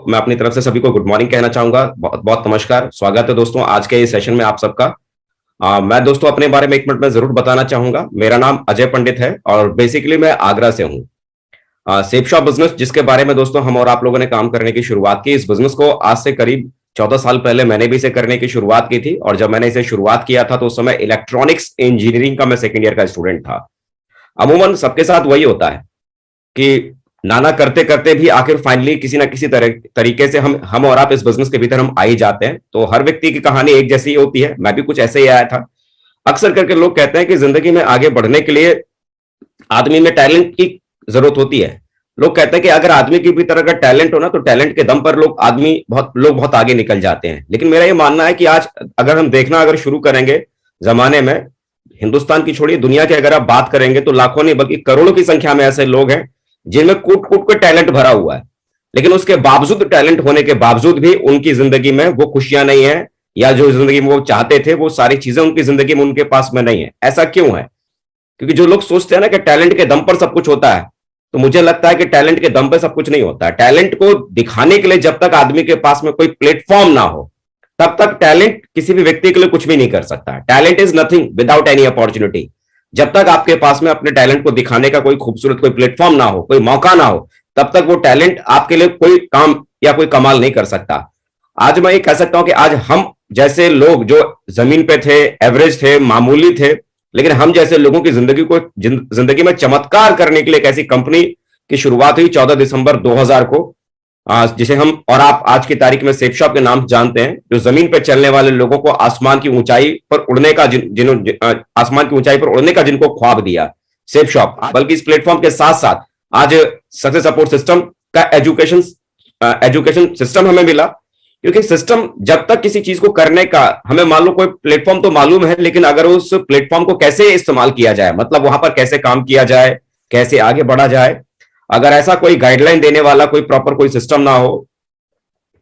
मैं अपनी तरफ से सभी को गुड मॉर्निंग कहना चाहूंगा। बहुत बहुत नमस्कार, स्वागत है दोस्तों आज के इस सेशन में आप सबका। मैं दोस्तों अपने बारे में एक मिनट में जरूर बताना चाहूंगा। मेरा नाम अजय पंडित है और बेसिकली मैं आगरा से हूँ। सेफ शॉप बिजनेस जिसके बारे में दोस्तों हम और आप लोगों ने काम करने की शुरुआत की, इस बिजनेस को आज से करीब 14 साल पहले मैंने भी इसे करने की शुरुआत की थी। और जब मैंने इसे शुरुआत किया था तो उस समय इलेक्ट्रॉनिक्स इंजीनियरिंग का मैं सेकेंड ईयर का स्टूडेंट था। अमूमन सबके साथ वही होता है कि नाना करते करते भी आखिर फाइनली किसी ना किसी तरीके से हम और आप इस बिजनेस के भीतर हम आ ही जाते हैं। तो हर व्यक्ति की कहानी एक जैसी होती है, मैं भी कुछ ऐसे ही आया था। अक्सर करके लोग कहते हैं कि जिंदगी में आगे बढ़ने के लिए आदमी में टैलेंट की जरूरत होती है। लोग कहते हैं कि अगर आदमी की भी तरह का टैलेंट हो ना तो टैलेंट के दम पर लोग बहुत आगे निकल जाते हैं। लेकिन मेरा ये मानना है कि आज अगर हम देखना अगर शुरू करेंगे जमाने में, हिंदुस्तान की छोड़िए दुनिया की अगर आप बात करेंगे तो लाखों नहीं बल्कि करोड़ों की संख्या में ऐसे लोग हैं जिनमें कूट कूट के टैलेंट भरा हुआ है, लेकिन उसके बावजूद, टैलेंट होने के बावजूद भी उनकी जिंदगी में वो खुशियां नहीं है, या जो जिंदगी में वो चाहते थे वो सारी चीजें उनकी जिंदगी में उनके पास में नहीं है। ऐसा क्यों है? क्योंकि जो लोग सोचते हैं ना कि टैलेंट के दम पर सब कुछ होता है, तो मुझे लगता है कि टैलेंट के दम पर सब कुछ नहीं होता है। टैलेंट को दिखाने के लिए जब तक आदमी के पास में कोई प्लेटफॉर्म ना हो तब तक टैलेंट किसी भी व्यक्ति के लिए कुछ भी नहीं कर सकता। Talent is nothing without any opportunity. जब तक आपके पास में अपने टैलेंट को दिखाने का कोई खूबसूरत कोई प्लेटफॉर्म ना हो, कोई मौका ना हो, तब तक वो टैलेंट आपके लिए कोई काम या कोई कमाल नहीं कर सकता। आज मैं ये कह सकता हूं कि आज हम जैसे लोग जो जमीन पे थे, एवरेज थे, मामूली थे, लेकिन हम जैसे लोगों की जिंदगी में चमत्कार करने के लिए एक ऐसी कंपनी की शुरुआत हुई 14 दिसंबर 2000 को, जिसे हम और आप आज की तारीख में सेफ शॉप के नाम से जानते हैं, जो जमीन पर चलने वाले लोगों को आसमान की ऊंचाई पर उड़ने का आसमान की ऊंचाई पर उड़ने का जिनको ख्वाब दिया सेफ शॉप। बल्कि इस प्लेटफॉर्म के साथ साथ आज सक्सेस सपोर्ट सिस्टम का एजुकेशन सिस्टम हमें मिला। क्योंकि सिस्टम जब तक किसी चीज को करने का हमें मान लो कोई प्लेटफॉर्म तो मालूम है, लेकिन अगर उस प्लेटफॉर्म को कैसे इस्तेमाल किया जाए, मतलब वहां पर कैसे काम किया जाए, कैसे आगे बढ़ा जाए, अगर ऐसा कोई गाइडलाइन देने वाला कोई प्रॉपर कोई सिस्टम ना हो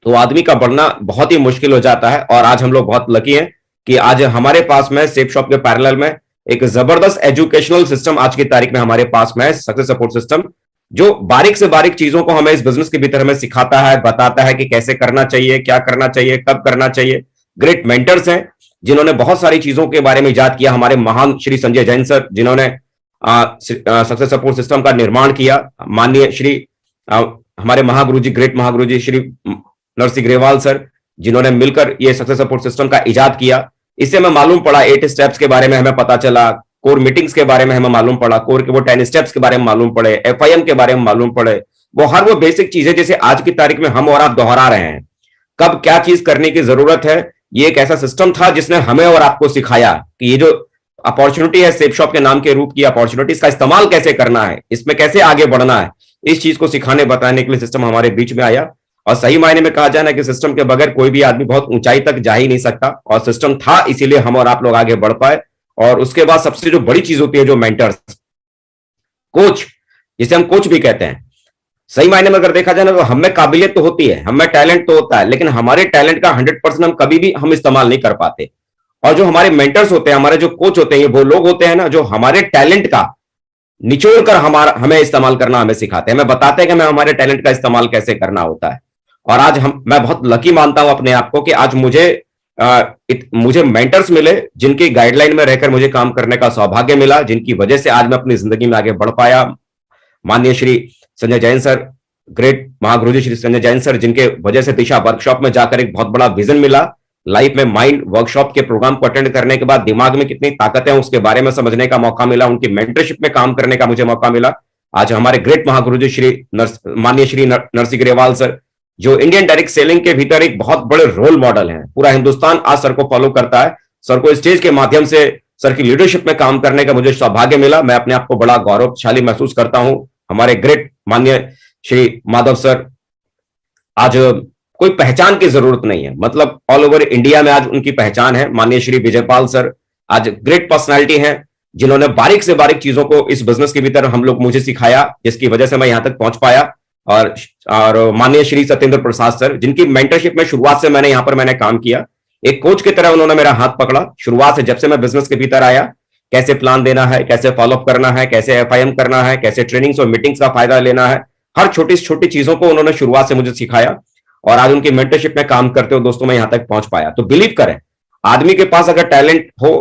तो आदमी का बढ़ना बहुत ही मुश्किल हो जाता है। और आज हम लोग बहुत लकी हैं कि आज हमारे पास में सेफ शॉप के पैरेलल में एक जबरदस्त एजुकेशनल सिस्टम आज की तारीख में हमारे पास में है, सक्सेस सपोर्ट सिस्टम, जो बारीक से बारीक चीजों को हमें इस बिजनेस के भीतर हमें सिखाता है, बताता है कि कैसे करना चाहिए, क्या करना चाहिए, कब करना चाहिए। ग्रेट मेंटर्स हैं जिन्होंने बहुत सारी चीजों के बारे में इजाद किया। हमारे महान श्री संजय जैन सर जिन्होंने सक्सेस सपोर्ट सिस्टम का निर्माण किया, माननीय श्री हमारे महागुरु जी, ग्रेट महागुरु जी श्री नरसिंह ग्रेवाल सर जिन्होंने मिलकर ये सक्सेस सपोर्ट सिस्टम का इजाद किया। इससे हमें मालूम पड़ा 8 स्टेप्स के बारे में हमें पता चला, कोर मीटिंग्स के बारे में हमें मालूम पड़ा, कोर के वो 10 स्टेप्स के बारे में मालूम पड़े, FIM के बारे में मालूम पड़े, वो बेसिक चीजें जैसे आज की तारीख में हम और आप दोहरा रहे हैं। कब क्या चीज करने की जरूरत है, ये एक ऐसा सिस्टम था जिसने हमें और आपको सिखाया कि ये जो अपॉर्चुनिटी है सेफ शॉप के नाम के रूप की अपॉर्चुनिटी, इसका इस्तेमाल कैसे करना है, इसमें कैसे आगे बढ़ना है, इस चीज को सिखाने बताने के लिए सिस्टम हमारे बीच में आया। और सही मायने में कहा जाए ना कि सिस्टम के बगैर कोई भी आदमी बहुत ऊंचाई तक जा ही नहीं सकता, और सिस्टम था इसीलिए हम और आप लोग आगे बढ़ पाए। और उसके बाद सबसे जो बड़ी चीज होती है, जो मेंटर्स, कोच, जिसे हम कोच भी कहते हैं, सही मायने में अगर देखा जाए ना तो हमें काबिलियत तो होती है, हमें टैलेंट तो होता है, लेकिन हमारे टैलेंट का 100% हम कभी भी हम इस्तेमाल नहीं कर पाते। और जो हमारे मेंटर्स होते हैं, हमारे जो कोच होते हैं, ये वो लोग होते हैं ना जो हमारे टैलेंट का निचोड़ कर हमें इस्तेमाल करना हमें सिखाते हैं, हमें बताते हैं कि हमें हमारे टैलेंट का इस्तेमाल कैसे करना होता है। और आज मैं बहुत लकी मानता हूं अपने आप को कि आज मुझे मेंटर्स मिले जिनकी गाइडलाइन में रहकर मुझे काम करने का सौभाग्य मिला, जिनकी वजह से आज मैं अपनी जिंदगी में आगे बढ़ पाया। माननीय श्री संजय जैन सर, ग्रेट महागुरु जी श्री संजय जैन सर, जिनके वजह से दिशा वर्कशॉप में जाकर एक बहुत बड़ा विजन मिला। लाइफ में माइंड वर्कशॉप के प्रोग्राम को अटेंड करने के बाद दिमाग में कितनी ताकत है उसके बारे में समझने का मौका मिला, उनकी मेंटरशिप में काम करने का मुझे मौका मिला। आज हमारे ग्रेट महागुरु जी श्री माननीय श्री नरसिंह ग्रेवाल सर, जो इंडियन डायरेक्ट सेलिंग के भीतर एक बहुत बड़े रोल मॉडल हैं, पूरा हिंदुस्तान आज सर को फॉलो करता है। सर को स्टेज के माध्यम से सर की लीडरशिप में काम करने का मुझे सौभाग्य मिला। मैं अपने आप को बड़ा गौरवशाली महसूस करता हूं। हमारे ग्रेट माननीय श्री माधव सर, आज कोई पहचान की जरूरत नहीं है, मतलब ऑल ओवर इंडिया में आज उनकी पहचान है। माननीय श्री विजयपाल सर आज ग्रेट पर्सनालिटी हैं जिन्होंने बारीक से बारीक चीजों को इस बिजनेस के भीतर हम लोग मुझे सिखाया, जिसकी वजह से मैं यहां तक पहुंच पाया। और माननीय श्री सत्येंद्र प्रसाद सर, जिनकी मेंटरशिप में शुरुआत से मैंने काम किया, एक कोच की तरह उन्होंने मेरा हाथ पकड़ा शुरुआत से। जब से मैं बिजनेस के भीतर आया, कैसे प्लान देना है, कैसे फॉलोअप करना है, कैसे FIM करना है, कैसे ट्रेनिंग्स और मीटिंग्स का फायदा लेना है, हर छोटी छोटी चीजों को उन्होंने शुरुआत से मुझे सिखाया। और आज उनकी मेंटरशिप में काम करते हो दोस्तों मैं यहां तक पहुंच पाया। तो बिलीव करें, आदमी के पास अगर टैलेंट हो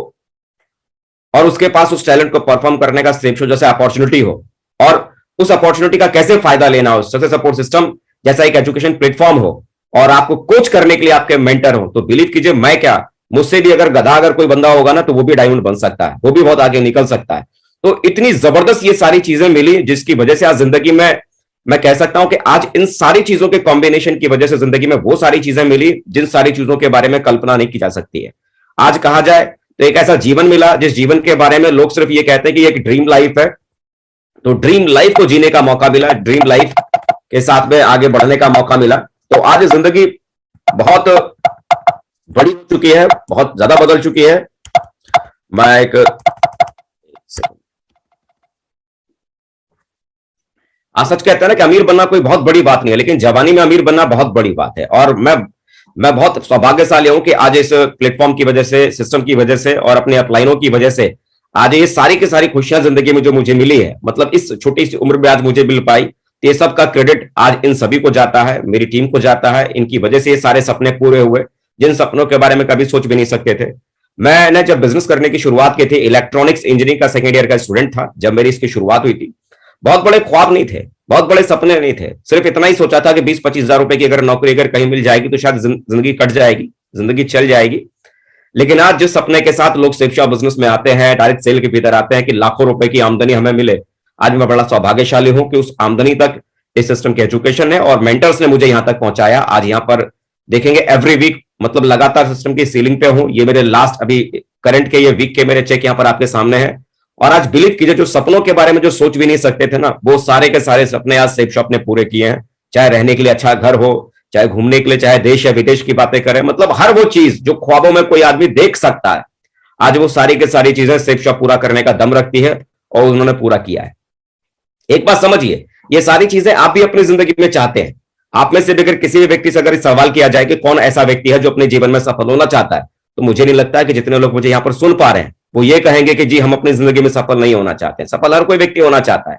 और उसके पास उस टैलेंट को परफॉर्म करने का स्नेपशॉट जैसे अपॉर्चुनिटी हो, और उस अपॉर्चुनिटी का कैसे फायदा लेना हो, सक्सेस सपोर्ट सिस्टम जैसा एक एजुकेशन प्लेटफॉर्म हो, और आपको कोच करने के लिए आपके मेंटर हो, तो बिलीव कीजिए, मैं क्या, मुझसे भी अगर गधा अगर कोई बंदा होगा ना तो वो भी डायमंड बन सकता है, वो भी बहुत आगे निकल सकता है। तो इतनी जबरदस्त ये सारी चीजें मिली जिसकी वजह से आज जिंदगी में मैं कह सकता हूं कि आज इन सारी चीजों के कॉम्बिनेशन की वजह से जिंदगी में वो सारी चीजें मिली जिन सारी चीजों के बारे में कल्पना नहीं की जा सकती है। आज कहा जाए तो एक ऐसा जीवन मिला जिस जीवन के बारे में लोग सिर्फ ये कहते हैं कि एक ड्रीम लाइफ है, तो ड्रीम लाइफ को जीने का मौका मिला, ड्रीम लाइफ के साथ में आगे बढ़ने का मौका मिला। तो आज जिंदगी बहुत बड़ी हो चुकी है, बहुत ज्यादा बदल चुकी है। मैं एक सच कहते हैं ना कि अमीर बनना कोई बहुत बड़ी बात नहीं है, लेकिन जवानी में अमीर बनना बहुत बड़ी बात है। और मैं बहुत सौभाग्यशाली हूं कि आज इस प्लेटफॉर्म की वजह से, सिस्टम की वजह से और अपने अपलाइनों की वजह से आज ये सारी की सारी खुशियां जिंदगी में जो मुझे मिली है, मतलब इस छोटी सी उम्र में आज मुझे मिल पाई, तो ये सब का क्रेडिट आज इन सभी को जाता है, मेरी टीम को जाता है। इनकी वजह से ये सारे सपने पूरे हुए जिन सपनों के बारे में कभी सोच भी नहीं सकते थे। मैंने जब बिजनेस करने की शुरुआत की थी, इलेक्ट्रॉनिक्स इंजीनियरिंग का सेकेंड ईयर का स्टूडेंट था जब मेरी इसकी शुरुआत हुई थी। बहुत बड़े ख्वाब नहीं थे, बहुत बड़े सपने नहीं थे, सिर्फ इतना ही सोचा था कि 20-25 हजार रुपए की अगर नौकरी अगर कहीं मिल जाएगी तो शायद जिंदगी कट जाएगी, जिंदगी चल जाएगी। लेकिन आज जिस सपने के साथ लोग शिक्षा बिजनेस में आते हैं, डायरेक्ट सेल के भीतर आते हैं कि लाखों रुपए की आमदनी हमें मिले, आज मैं बड़ा सौभाग्यशाली हूं कि उस आमदनी तक इस सिस्टम की एजुकेशन है और मेंटर्स ने मुझे यहां तक पहुंचाया। आज यहां पर देखेंगे एवरी वीक, मतलब लगातार सिस्टम की सीलिंग पे हूं। ये मेरे लास्ट अभी करंट के ये वीक के मेरे चेक यहां पर आपके सामने है। और आज बिलीव कीजिए, जो सपनों के बारे में जो सोच भी नहीं सकते थे ना, वो सारे के सारे सपने आज सेफ शॉप ने पूरे किए हैं। चाहे रहने के लिए अच्छा घर हो, चाहे घूमने के लिए, चाहे देश या विदेश की बातें करें, मतलब हर वो चीज जो ख्वाबों में कोई आदमी देख सकता है, आज वो सारी की सारी चीजें सेफ शॉप पूरा करने का दम रखती है और उन्होंने पूरा किया है। एक बात समझिए, ये सारी चीजें आप भी अपनी जिंदगी में चाहते हैं। आप में से भी अगर किसी भी व्यक्ति से अगर सवाल किया जाए कि कौन ऐसा व्यक्ति है जो अपने जीवन में सफल होना चाहता है, तो मुझे नहीं लगता है कि जितने लोग मुझे यहां पर सुन पा रहे हैं वो ये कहेंगे कि जी हम अपनी जिंदगी में सफल नहीं होना चाहते। सफल हर कोई व्यक्ति होना चाहता है,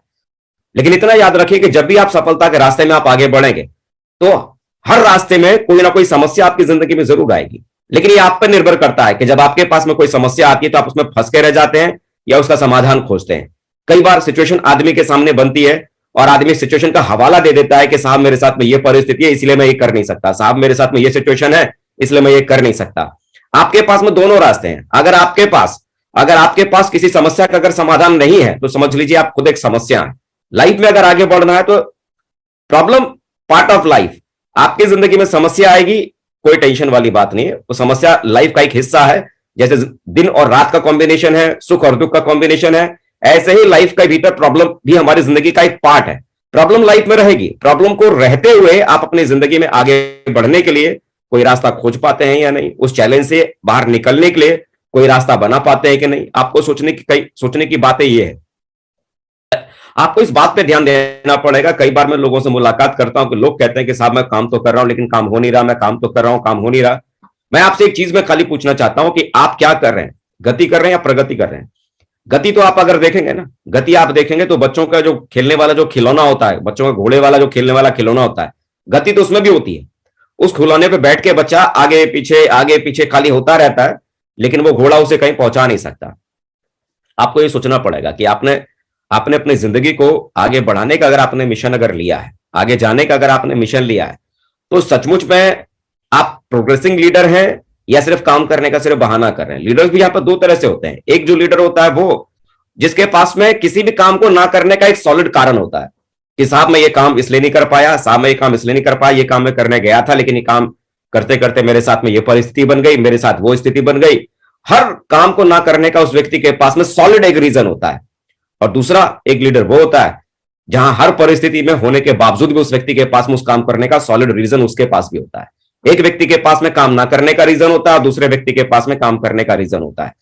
लेकिन इतना याद रखिए कि जब भी आप सफलता के रास्ते में आप आगे बढ़ेंगे तो हर रास्ते में कोई ना कोई समस्या आपकी जिंदगी में जरूर आएगी। लेकिन ये आप पर निर्भर करता है कि जब आपके पास में कोई समस्या आती है तो आप उसमें फंस के रह जाते हैं या उसका समाधान खोजते हैं। कई बार सिचुएशन आदमी के सामने बनती है और आदमी सिचुएशन का हवाला दे देता है कि साहब मेरे साथ में ये परिस्थिति है इसलिए मैं ये कर नहीं सकता, साहब मेरे साथ में ये सिचुएशन है इसलिए मैं ये कर नहीं सकता। आपके पास में दोनों रास्ते हैं। अगर आपके पास किसी समस्या का अगर समाधान नहीं है तो समझ लीजिए आप खुद एक समस्या है। लाइफ में अगर आगे बढ़ना है तो प्रॉब्लम पार्ट ऑफ लाइफ, आपकी जिंदगी में समस्या आएगी, कोई टेंशन वाली बात नहीं है, वो समस्या लाइफ का एक हिस्सा है। जैसे दिन और रात का कॉम्बिनेशन है, सुख और दुख का कॉम्बिनेशन है, ऐसे ही लाइफ के भीतर प्रॉब्लम भी हमारी जिंदगी का एक पार्ट है। प्रॉब्लम लाइफ में रहेगी, प्रॉब्लम को रहते हुए आप अपनी जिंदगी में आगे बढ़ने के लिए कोई रास्ता खोज पाते हैं या नहीं, उस चैलेंज से बाहर निकलने के लिए कोई रास्ता बना पाते हैं कि नहीं। आपको सोचने की बातें ये है, आपको इस बात पे ध्यान देना पड़ेगा। कई बार मैं लोगों से मुलाकात करता हूं कि लोग कहते हैं कि साहब मैं काम तो कर रहा हूं लेकिन काम हो नहीं रहा, मैं काम तो कर रहा हूं, काम हो नहीं रहा। मैं आपसे एक चीज में खाली पूछना चाहता हूं कि आप क्या कर रहे हैं, गति कर रहे हैं या प्रगति कर रहे हैं। गति तो आप अगर देखेंगे ना, गति आप देखेंगे तो बच्चों का जो खेलने वाला जो खिलौना होता है, बच्चों का घोड़े वाला जो खेलने वाला खिलौना होता है, गति तो उसमें भी होती है। उस खिलौने पे बैठ के बच्चा आगे पीछे खाली होता रहता है, लेकिन वो घोड़ा उसे कहीं पहुंचा नहीं सकता। आपको ये सोचना पड़ेगा कि आपने अपनी जिंदगी को आगे बढ़ाने का अगर आपने मिशन अगर लिया है, आगे जाने का अगर आपने मिशन लिया है, तो सचमुच में आप प्रोग्रेसिंग लीडर हैं या सिर्फ काम करने का सिर्फ बहाना कर रहे हैं। लीडर्स भी यहां पर दो तरह से होते हैं। एक जो लीडर होता है वो जिसके पास में किसी भी काम को ना करने का एक सॉलिड कारण होता है कि साहब मैं ये काम इसलिए नहीं कर पाया, साहब मैं ये काम इसलिए नहीं कर पाया, ये काम मैं करने गया था लेकिन ये काम करते करते मेरे साथ में ये परिस्थिति बन गई, मेरे साथ वो स्थिति बन गई। हर काम को ना करने का उस व्यक्ति के पास में सॉलिड एक रीजन होता है। और दूसरा एक लीडर वो होता है जहां हर परिस्थिति में होने के बावजूद भी उस व्यक्ति के पास में उस काम करने का सॉलिड रीजन उसके पास भी होता है। एक व्यक्ति के पास में काम ना करने का रीजन होता है, दूसरे व्यक्ति के पास में काम करने का रीजन होता है।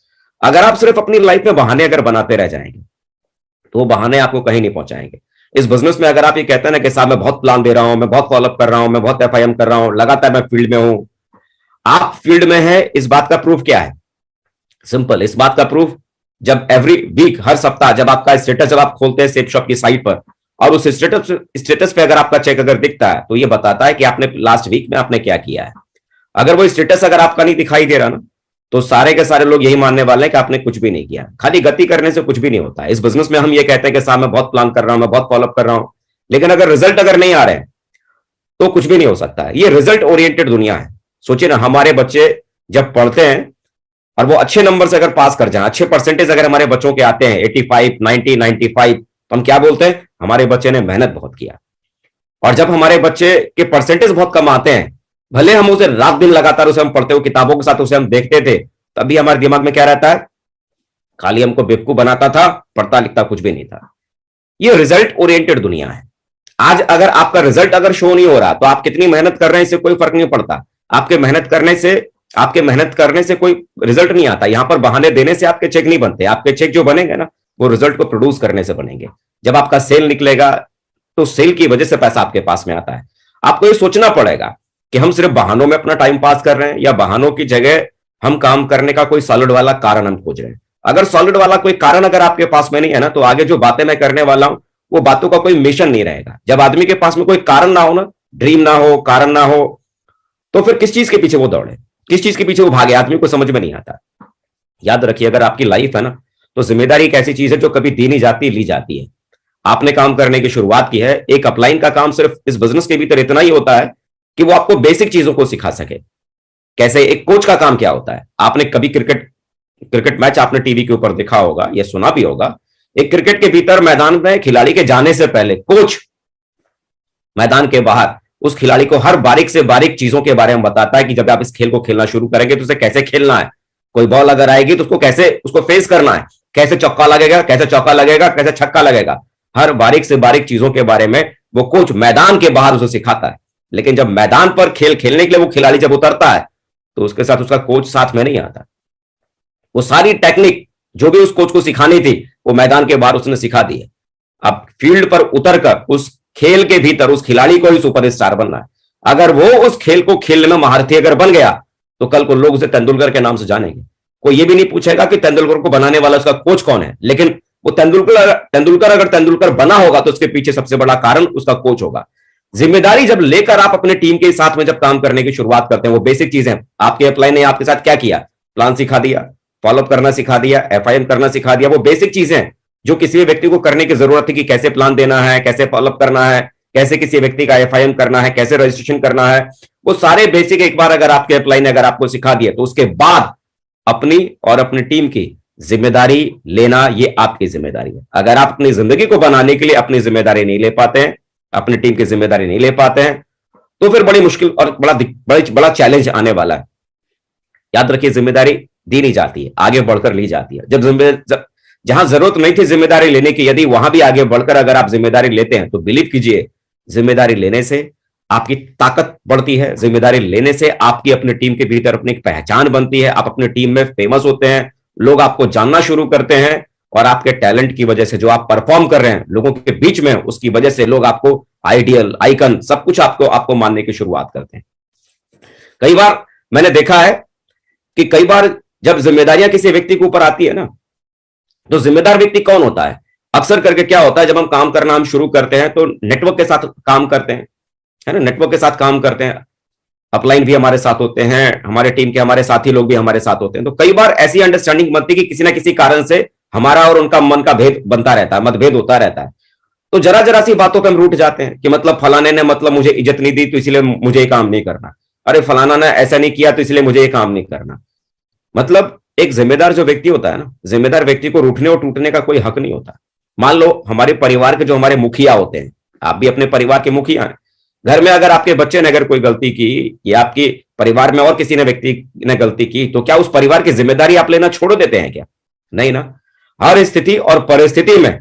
अगर आप सिर्फ अपनी लाइफ में बहाने अगर बनाते रह जाएंगे तो वो बहाने आपको कहीं नहीं पहुंचाएंगे। इस बिजनेस में अगर आप ये कहते हैं ना कि साहब मैं बहुत प्लान दे रहा हूं, मैं बहुत फॉलोअप कर रहा हूं, मैं बहुत एफआईएम कर रहा हूं, लगातार मैं फील्ड में हूं, आप फील्ड में है, इस बात का प्रूफ क्या है? सिंपल, इस बात का प्रूफ जब एवरी वीक, हर सप्ताह जब आपका स्टेटस जब आप खोलते हैं सेफ शॉप की साइट पर और उस स्टेटस पे अगर आपका चेक अगर दिखता है तो ये बताता है कि आपने लास्ट वीक में आपने क्या किया है। अगर वो स्टेटस अगर आपका नहीं दिखाई दे रहा ना, तो सारे के सारे लोग यही मानने वाले हैं कि आपने कुछ भी नहीं किया। खाली गति करने से कुछ भी नहीं होता है। इस बिजनेस में हम ये कहते हैं कि साहब मैं बहुत प्लान कर रहा हूं, मैं बहुत फॉलोअप कर रहा हूं, लेकिन अगर रिजल्ट अगर नहीं आ रहे हैं तो कुछ भी नहीं हो सकता है। ये रिजल्ट ओरिएंटेड दुनिया है। सोचिए ना, हमारे बच्चे जब पढ़ते हैं और वो अच्छे नंबर से अगर पास कर जाए, अच्छे परसेंटेज अगर हमारे बच्चों के आते हैं 85, 90, 95, तो हम क्या बोलते हैं, हमारे बच्चे ने मेहनत बहुत किया। और जब हमारे बच्चे के परसेंटेज बहुत कम आते हैं, भले हम उसे रात दिन लगातार उसे हम पढ़ते हो, किताबों के साथ उसे हम देखते थे, तभी हमारे दिमाग में क्या रहता है, खाली हमको बेवकूफ बनाता था, पढ़ता लिखता कुछ भी नहीं था। ये रिजल्ट ओरिएंटेड दुनिया है। आज अगर आपका रिजल्ट अगर शो नहीं हो रहा तो आप कितनी मेहनत कर रहे हैं इससे कोई फर्क नहीं पड़ता। आपके मेहनत करने से कोई रिजल्ट नहीं आता। यहां पर बहाने देने से आपके चेक नहीं बनते। आपके चेक जो बनेंगे ना, वो रिजल्ट को प्रोड्यूस करने से बनेंगे। जब आपका सेल निकलेगा तो सेल की वजह से पैसा आपके पास में आता है। आपको ये सोचना पड़ेगा कि हम सिर्फ बहानों में अपना टाइम पास कर रहे हैं या बहानों की जगह हम काम करने का कोई सॉलिड वाला कारण हम खोज रहे हैं। अगर सॉलिड वाला कोई कारण अगर आपके पास में नहीं है ना, तो आगे जो बातें मैं करने वाला हूं वो बातों का कोई मिशन नहीं रहेगा। जब आदमी के पास में कोई कारण ना हो ना, ड्रीम ना हो, कारण ना हो, तो फिर किस चीज के पीछे वो दौड़े, किस चीज के पीछे वो भागे, आदमी को समझ में नहीं आता। याद रखिए, अगर आपकी लाइफ है ना, तो जिम्मेदारी एक ऐसी चीज है जो कभी दी नहीं जाती, ली जाती है। आपने काम करने की शुरुआत की है। एक अपलाइन का काम सिर्फ इस बिजनेस के भीतर इतना ही होता है कि वो आपको बेसिक चीजों को सिखा सके। कैसे एक कोच का काम क्या होता है, आपने कभी क्रिकेट मैच आपने टीवी के ऊपर देखा होगा या सुना भी होगा। एक क्रिकेट के भीतर मैदान में खिलाड़ी के जाने से पहले कोच मैदान के बाहर उस खिलाड़ी को हर बारीक से बारीक चीजों के बारे में बताता है कि जब आप इस खेल को खेलना शुरू करेंगे तो उसे कैसे खेलना है, कोई बॉल अगर आएगी तो उसको कैसे उसको फेस करना है, कैसे चौका लगेगा, कैसे चौका लगेगा, कैसे छक्का लगेगा। हर बारीक से बारीक चीजों के बारे में वो कोच मैदान के बाहर उसे सिखाता है। लेकिन जब मैदान पर खेल खेलने के लिए वो खिलाड़ी जब उतरता है तो उसके साथ उसका कोच साथ में नहीं आता। वो सारी टेक्निक जो भी उस कोच को सिखानी थी वो मैदान के बाहर उसने सिखा दी है। अब फील्ड पर उतरकर उस खेल के भीतर उस खिलाड़ी को ही सुपरस्टार बनना है। अगर वो उस खेल को खेलने में महारथी अगर बन गया तो कल को लोग उसे तेंदुलकर के नाम से जानेंगे। कोई ये भी नहीं पूछेगा कि तेंदुलकर को बनाने वाला उसका कोच कौन है, लेकिन वो तेंदुलकर अगर तेंदुलकर बना होगा तो उसके पीछे सबसे बड़ा कारण उसका कोच होगा। जिम्मेदारी जब लेकर आप अपने टीम के साथ में जब काम करने की शुरुआत करते हैं, वो बेसिक चीजें आपके अपलाइन ने आपके साथ क्या किया, प्लान सिखा दिया, फॉलोअप करना सिखा दिया, एफआईएम करना सिखा दिया। वो बेसिक चीजें जो किसी भी व्यक्ति को करने की जरूरत है कि कैसे प्लान देना है, कैसे फॉलोअप करना है, कैसे किसी व्यक्ति का एफआईएम करना है, कैसे रजिस्ट्रेशन करना है, वो सारे बेसिक एक बार अगर आपके अपलाइन ने अगर आपको सिखा दिए तो उसके बाद अपनी और अपनी टीम की जिम्मेदारी लेना ये आपकी जिम्मेदारी है। अगर आप अपनी जिंदगी को बनाने के लिए अपनी जिम्मेदारी नहीं ले पाते हैं, अपनी टीम की जिम्मेदारी नहीं ले पाते हैं, तो फिर बड़ी मुश्किल और बड़ा चैलेंज आने वाला है। याद रखिए, जिम्मेदारी दी नहीं जाती है, आगे बढ़कर ली जाती है। जब जहां जरूरत नहीं थी जिम्मेदारी लेने की, यदि वहां भी आगे बढ़कर अगर आप जिम्मेदारी लेते हैं तो बिलीव कीजिए, जिम्मेदारी लेने से आपकी ताकत बढ़ती है। जिम्मेदारी लेने से आपकी अपनी टीम के भीतर अपनी एक पहचान बनती है। आप अपनी टीम में फेमस होते हैं, लोग आपको जानना शुरू करते हैं और आपके टैलेंट की वजह से जो आप परफॉर्म कर रहे हैं लोगों के बीच में, उसकी वजह से लोग आपको आइडियल, आइकन, सब कुछ आपको मानने की शुरुआत करते हैं। कई बार मैंने देखा है कि कई बार जब जिम्मेदारियां किसी व्यक्ति के ऊपर आती है ना, तो जिम्मेदार व्यक्ति कौन होता है? अक्सर करके क्या होता है, जब हम काम करना हम शुरू करते हैं तो नेटवर्क के साथ काम करते हैं, है ना, नेटवर्क के साथ काम करते हैं। अपलाइन भी हमारे साथ होते हैं, हमारे टीम के हमारे साथी लोग भी हमारे साथ होते हैं। तो कई बार ऐसी अंडरस्टैंडिंग बनती है कि किसी ना किसी कारण से हमारा और उनका मन का भेद बनता रहता है, मतभेद होता रहता है। तो जरा जरा सी बातों पे हम रूठ जाते हैं कि मतलब फलाने ने मतलब मुझे इज्जत नहीं दी तो इसलिए मुझे ये काम नहीं करना, अरे फलाना ने ऐसा नहीं किया तो इसलिए मुझे ये काम नहीं करना। मतलब एक जिम्मेदार जो व्यक्ति होता है ना, जिम्मेदार व्यक्ति को रूठने और टूटने का कोई हक नहीं होता। मान लो हमारे परिवार के जो हमारे मुखिया होते हैं, आप भी अपने परिवार के मुखिया हैं। घर में अगर आपके बच्चे ने अगर कोई गलती की या आपके परिवार में और किसी ने व्यक्ति ने गलती की, तो क्या उस परिवार की जिम्मेदारी आप लेना छोड़ देते हैं क्या? नहीं ना। हर स्थिति और परिस्थिति में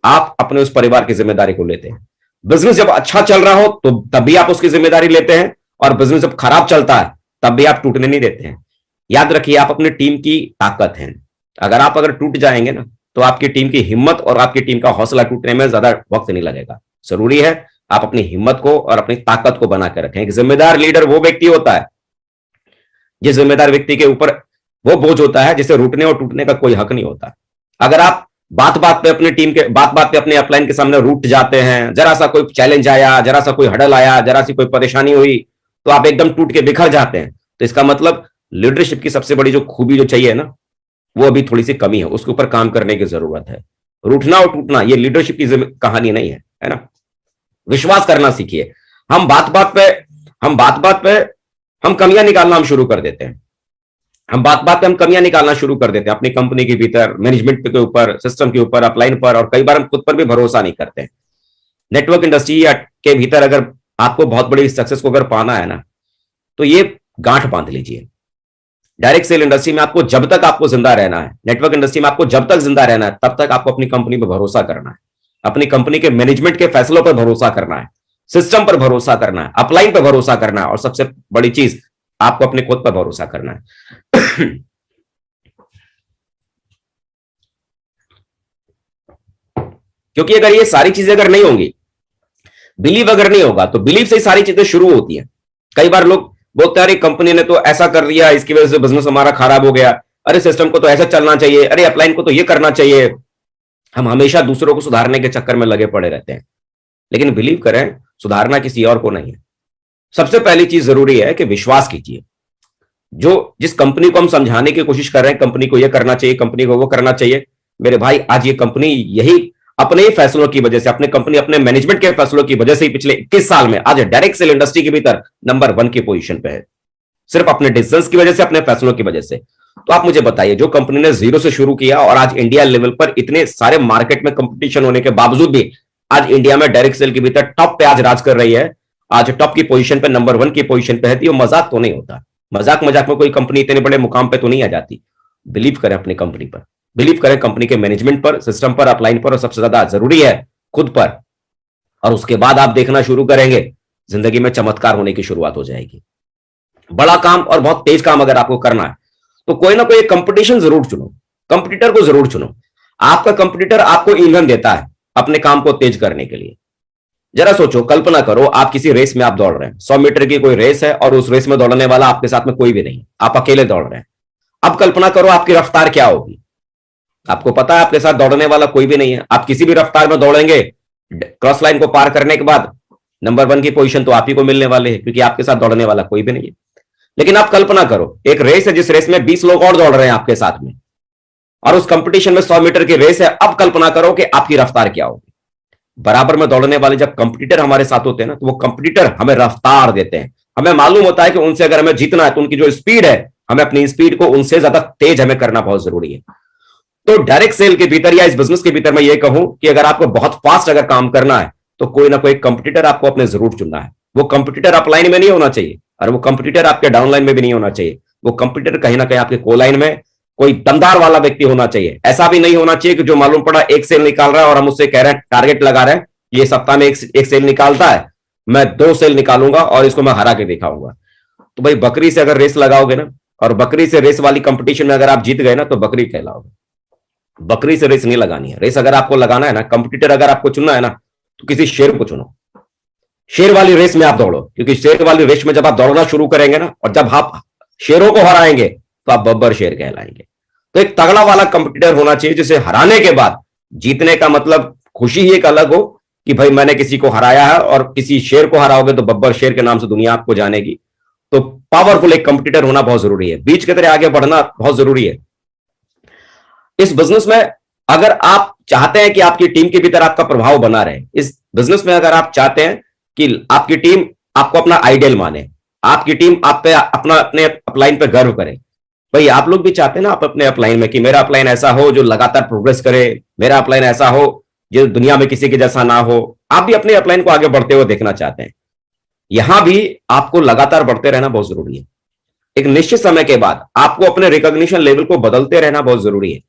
आप अपने उस परिवार की जिम्मेदारी को लेते हैं। बिजनेस जब अच्छा चल रहा हो तो तब भी आप उसकी जिम्मेदारी लेते हैं, और बिजनेस जब खराब चलता है तब भी आप टूटने नहीं देते हैं। याद रखिए, आप अपनी टीम की ताकत हैं। अगर टूट जाएंगे ना, तो आपकी टीम की हिम्मत और आपकी टीम का हौसला टूटने में ज्यादा वक्त नहीं लगेगा। जरूरी है आप अपनी हिम्मत को और अपनी ताकत को बना कर रखें। एक जिम्मेदार लीडर वो व्यक्ति होता है जिस जिम्मेदार व्यक्ति के ऊपर वो बोझ होता है जिसे रूटने और टूटने का कोई हक नहीं होता। अगर आप बात बात पे अपनी टीम के बात बात पे अपने अपलाइन के सामने रूठ जाते हैं। जरा सा कोई चैलेंज आया, जरा सा कोई हडल आया, जरा सी कोई परेशानी हुई तो आप एकदम टूट के बिखर जाते हैं। तो इसका मतलब लीडरशिप की सबसे बड़ी जो खूबी जो चाहिए ना, वो अभी थोड़ी सी कमी है, उसके ऊपर काम करने की जरूरत है। रूठना और टूटना ये लीडरशिप की कहानी नहीं है ना। विश्वास करना सीखिए। हम बात बात पे हम कमियां निकालना हम शुरू कर देते हैं। हम बात बात पे हम कमियां निकालना शुरू कर देते हैं अपनी कंपनी के भीतर, मैनेजमेंट के ऊपर, सिस्टम के ऊपर, अपलाइन पर, और कई बार हम खुद पर भी भरोसा नहीं करते हैं। नेटवर्क इंडस्ट्री के भीतर अगर आपको बहुत बड़ी सक्सेस को अगर पाना है ना, तो ये गांठ बांध लीजिए। डायरेक्ट सेल इंडस्ट्री में आपको जब तक आपको जिंदा रहना है, नेटवर्क इंडस्ट्री में आपको जब तक जिंदा रहना है, तब तक आपको अपनी कंपनी पर भरोसा करना है, अपनी कंपनी के मैनेजमेंट के फैसलों पर भरोसा करना है, सिस्टम पर भरोसा करना है, अपलाइन पर भरोसा करना है, और सबसे बड़ी चीज आपको अपने खुद पर भरोसा करना है। क्योंकि अगर ये सारी चीजें अगर नहीं होंगी, बिलीव अगर नहीं होगा, तो बिलीव से ही सारी चीजें शुरू होती हैं। कई बार लोग बोलते हैं अरे कंपनी ने तो ऐसा कर दिया, इसकी वजह से बिजनेस हमारा खराब हो गया, अरे सिस्टम को तो ऐसा चलना चाहिए, अरे अपलाइन को तो ये करना चाहिए। हम हमेशा दूसरों को सुधारने के चक्कर में लगे पड़े रहते हैं, लेकिन बिलीव करें, सुधारना किसी और को नहीं है। सबसे पहली चीज जरूरी है कि विश्वास कीजिए। जिस कंपनी को हम समझाने की कोशिश कर रहे हैं, कंपनी को यह करना चाहिए, कंपनी को वो करना चाहिए, मेरे भाई आज ये कंपनी यही अपने फैसलों की वजह से, अपने कंपनी अपने मैनेजमेंट के फैसलों की वजह से ही पिछले 21 साल में आज डायरेक्ट सेल इंडस्ट्री के भीतर नंबर 1 की पोजीशन पे है, सिर्फ अपने डिसीजंस की वजह से, अपने फैसलों की वजह से। तो आप मुझे बताइए, जो कंपनी ने जीरो से शुरू किया और आज इंडिया लेवल पर इतने सारे मार्केट में कंपटीशन होने के बावजूद भी आज इंडिया में डायरेक्ट सेल के भीतर टॉप पे आज राज कर रही है, आज टॉप की पोजीशन पे, नंबर 1 की पोजीशन पे है, तो मजाक तो नहीं होता। मजाक मजाक में कोई कंपनी इतने बड़े मुकाम पे तो नहीं आ जाती। बिलीव करें अपनी कंपनी पर, बिलीव करें कंपनी के मैनेजमेंट पर, सिस्टम पर, अपलाइन पर, और सबसे ज्यादा जरूरी है खुद पर। और उसके बाद आप देखना शुरू करेंगे, जिंदगी में चमत्कार होने की शुरुआत हो जाएगी। बड़ा काम और बहुत तेज काम अगर आपको करना है, तो कोई ना कोई कंपटीशन जरूर चुनो, कंपटीटर को जरूर चुनो। आपका कंपटीटर आपको ईंधन देता है अपने काम को तेज करने के लिए। जरा सोचो, कल्पना करो, आप किसी रेस में आप दौड़ रहे हैं, 100 मीटर की कोई रेस है, और उस रेस में दौड़ने वाला आपके साथ में कोई भी नहीं, आप अकेले दौड़ रहे हैं। अब कल्पना करो आपकी रफ्तार क्या होगी। आपको पता है आपके साथ दौड़ने वाला कोई भी नहीं है, आप किसी भी रफ्तार में दौड़ेंगे, क्रॉस लाइन को पार करने के बाद नंबर 1 की पोजीशन तो आप ही को मिलने वाले हैं, क्योंकि आपके साथ दौड़ने वाला कोई भी नहीं है। लेकिन आप कल्पना करो, एक रेस है जिस रेस में 20 लोग और दौड़ रहे हैं आपके साथ में, और उस कंपटीशन में 100 मीटर की रेस है। अब कल्पना करो कि आपकी रफ्तार क्या होगी। बराबर में दौड़ने वाले जब कंपटीटर हमारे साथ होते हैं ना, तो वो कंपटीटर हमें रफ्तार देते हैं। हमें मालूम होता है कि उनसे अगर हमें जीतना है, तो उनकी जो स्पीड है, हमें अपनी स्पीड को उनसे ज्यादा तेज हमें करना बहुत जरूरी है। तो डायरेक्ट सेल के भीतर या इस बिजनेस के भीतर मैं ये कहूं कि अगर आपको बहुत फास्ट अगर काम करना है, तो कोई ना कोई कंपटीटर आपको अपने जरूर चुनना है। वो कंपटीटर अपलाइन में नहीं होना चाहिए, और वो कंपटीटर आपके डाउनलाइन में भी नहीं होना चाहिए। वो कंपटीटर कहीं ना कहीं आपके कोलाइन में कोई दमदार वाला व्यक्ति होना चाहिए। ऐसा भी नहीं होना चाहिए कि जो मालूम पड़ा एक सेल निकाल रहा है और हम उससे कह रहे हैं, टारगेट लगा रहे हैं, ये सप्ताह में एक सेल निकालता है, मैं 2 सेल निकालूंगा और इसको मैं हरा के दिखाऊंगा। तो भाई बकरी से अगर रेस लगाओगे ना, और बकरी से रेस वाली कंपटीशन में अगर आप जीत गए ना, तो बकरी कहलाओगे। बकरी से रेस नहीं लगानी है। रेस अगर आपको लगाना है ना, कंपटीटर अगर आपको चुनना है ना, तो किसी शेर को चुनो। शेर वाली रेस में आप दौड़ो, क्योंकि शेर वाली रेस में जब आप दौड़ना शुरू करेंगे ना, और जब आप शेरों को हराएंगे, तो आप बब्बर शेर कहलाएंगे। तो एक तगड़ा वाला कंपटीटर होना चाहिए, जिसे हराने के बाद जीतने का मतलब खुशी ही एक अलग हो कि भाई मैंने किसी को हराया है। और किसी शेर को हराओगे तो बब्बर शेर के नाम से दुनिया आपको जानेगी। तो पावरफुल एक कंपटीटर होना बहुत जरूरी है, बीच की तरह आगे बढ़ना बहुत जरूरी है इस बिजनेस में। अगर आप चाहते हैं कि आपकी टीम के भीतर आपका प्रभाव बना रहे इस बिजनेस में, अगर आप चाहते हैं कि आपकी टीम आपको अपना आइडियल माने, आपकी टीम आप पे अपना अपने अपलाइन पे गर्व करे। भाई आप लोग भी चाहते हैं ना आप अपने अपलाइन में कि मेरा अपलाइन ऐसा हो जो लगातार प्रोग्रेस करे, मेरा अपलाइन ऐसा हो जो दुनिया में किसी के जैसा ना हो। आप भी अपने अपलाइन को आगे बढ़ते हुए देखना चाहते हैं। यहां भी आपको लगातार बढ़ते रहना बहुत जरूरी है। एक निश्चित समय के बाद आपको अपने रिकॉग्निशन लेवल को बदलते रहना बहुत जरूरी है।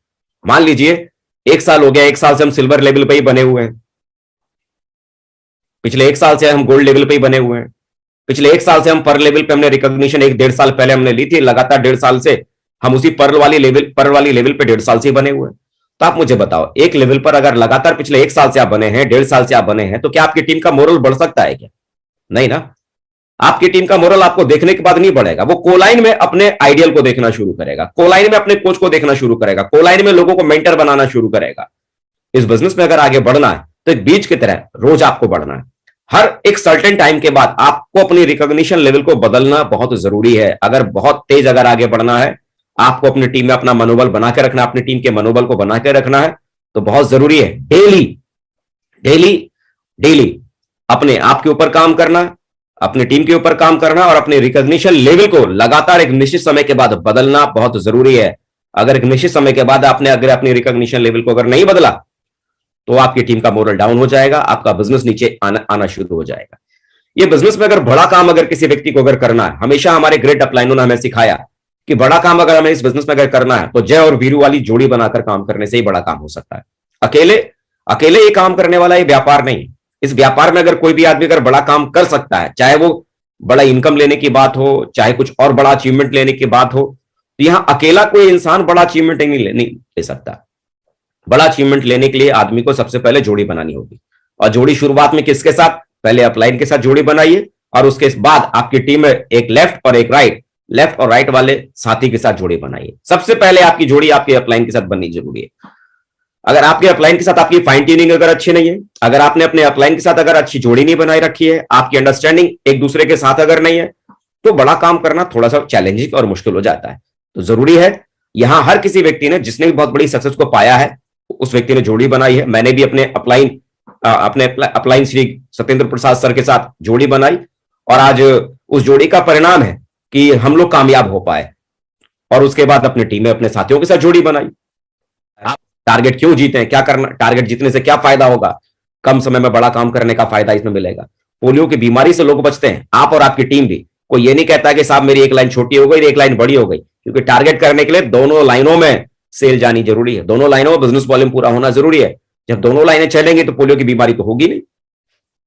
मान लीजिए 1 साल हो गया, 1 साल से हम सिल्वर लेवल पे ही बने हुए हैं, पिछले 1 साल से हम गोल्ड लेवल पे ही बने हुए हैं, पिछले 1 साल से हम पर्ल लेवल पे हमने रिकॉग्निशन 1-1.5 साल पहले हमने ली थी, लगातार 1.5 साल से हम उसी पर्ल वाली लेवल पे 1.5 साल से ही बने हुए हैं। तो आप मुझे बताओ, एक लेवल पर अगर लगातार पिछले 1 साल से आप बने हैं, 1.5 साल से आप बने हैं, तो क्या आपकी टीम का मोरल बढ़ सकता है क्या? नहीं ना। आपकी टीम का मोरल आपको देखने के बाद नहीं बढ़ेगा। वो कोलाइन में अपने आइडियल को देखना शुरू करेगा, कोलाइन में अपने कोच को देखना शुरू करेगा, कोलाइन में लोगों को मेंटर बनाना शुरू करेगा। इस बिजनेस में अगर आगे बढ़ना है तो एक बीज की तरह रोज आपको बढ़ना है। हर एक सर्टेन टाइम के बाद आपको अपनी रिकॉग्निशन लेवल को बदलना बहुत जरूरी है। अगर बहुत तेज अगर आगे बढ़ना है, आपको अपनी टीम में अपना मनोबल बना के रखना, अपनी टीम के मनोबल को बना के रखना है, तो बहुत जरूरी है डेली डेली डेली अपने आप के ऊपर काम करना, अपनी टीम के ऊपर काम करना और अपने रिकॉग्निशन लेवल को लगातार एक निश्चित समय के बाद बदलना बहुत जरूरी है। अगर एक निश्चित समय के बाद आपने अगर अपनी रिकॉग्निशन लेवल को अगर नहीं बदला तो आपकी टीम का मोरल डाउन हो जाएगा, आपका बिजनेस नीचे आना शुरू हो जाएगा। ये बिजनेस में अगर बड़ा काम अगर किसी व्यक्ति को अगर करना है, हमेशा हमारे ग्रेट अपलाइनों ने हमें सिखाया कि बड़ा काम अगर हमें इस बिजनेस में अगर करना है तो जय और वीरू वाली जोड़ी बनाकर काम करने से ही बड़ा काम हो सकता है। अकेले अकेले ये काम करने वाला ये व्यापार नहीं। इस व्यापार में अगर कोई भी आदमी अगर बड़ा काम कर सकता है, चाहे वो बड़ा इनकम लेने की बात हो, चाहे कुछ और बड़ा अचीवमेंट लेने की बात हो, तो यहां अकेला कोई इंसान बड़ा अचीवमेंट नहीं ले सकता। बड़ा अचीवमेंट लेने के लिए आदमी को सबसे पहले जोड़ी बनानी होगी, और जोड़ी शुरुआत में किसके साथ? पहले अपलाइन के साथ जोड़ी बनाइए और उसके बाद आपकी टीम में एक लेफ्ट और एक लेफ्ट और राइट वाले साथी के साथ जोड़ी बनाइए। सबसे पहले आपकी जोड़ी आपके अपलाइन के साथ बननी जरूरी है। अगर आपके अपलाइन के साथ आपकी फाइन ट्यूनिंग अगर अच्छी नहीं है, अगर आपने अपने अपलाइन के साथ अगर अच्छी जोड़ी नहीं बनाई रखी है, आपकी अंडरस्टैंडिंग एक दूसरे के साथ अगर नहीं है, तो बड़ा काम करना थोड़ा सा चैलेंजिंग और मुश्किल हो जाता है। तो जरूरी है, यहां हर किसी व्यक्ति ने जिसने भी बहुत बड़ी सक्सेस को पाया है उस व्यक्ति ने जोड़ी बनाई है। मैंने भी अपने अपलाइन श्री सत्येंद्र प्रसाद सर के साथ जोड़ी बनाई और आज उस जोड़ी का परिणाम है कि हम लोग कामयाब हो पाए। और उसके बाद अपनी टीम में अपने साथियों के साथ जोड़ी बनाई। आप टारगेट क्यों जीते हैं, क्या करना, टारगेट जीतने से क्या फायदा होगा? कम समय में बड़ा काम करने का फायदा इसमें मिलेगा। पोलियो की बीमारी से लोग बचते हैं, आप और आपकी टीम भी। कोई ये नहीं कहता कि साहब मेरी एक लाइन छोटी हो गई, एक लाइन बड़ी हो गई, क्योंकि टारगेट करने के लिए दोनों लाइनों में सेल जानी जरूरी है, दोनों लाइनों में बिजनेस वॉल्यूम पूरा होना जरूरी है। जब दोनों लाइनें चलेंगी तो पोलियो की बीमारी तो होगी नहीं।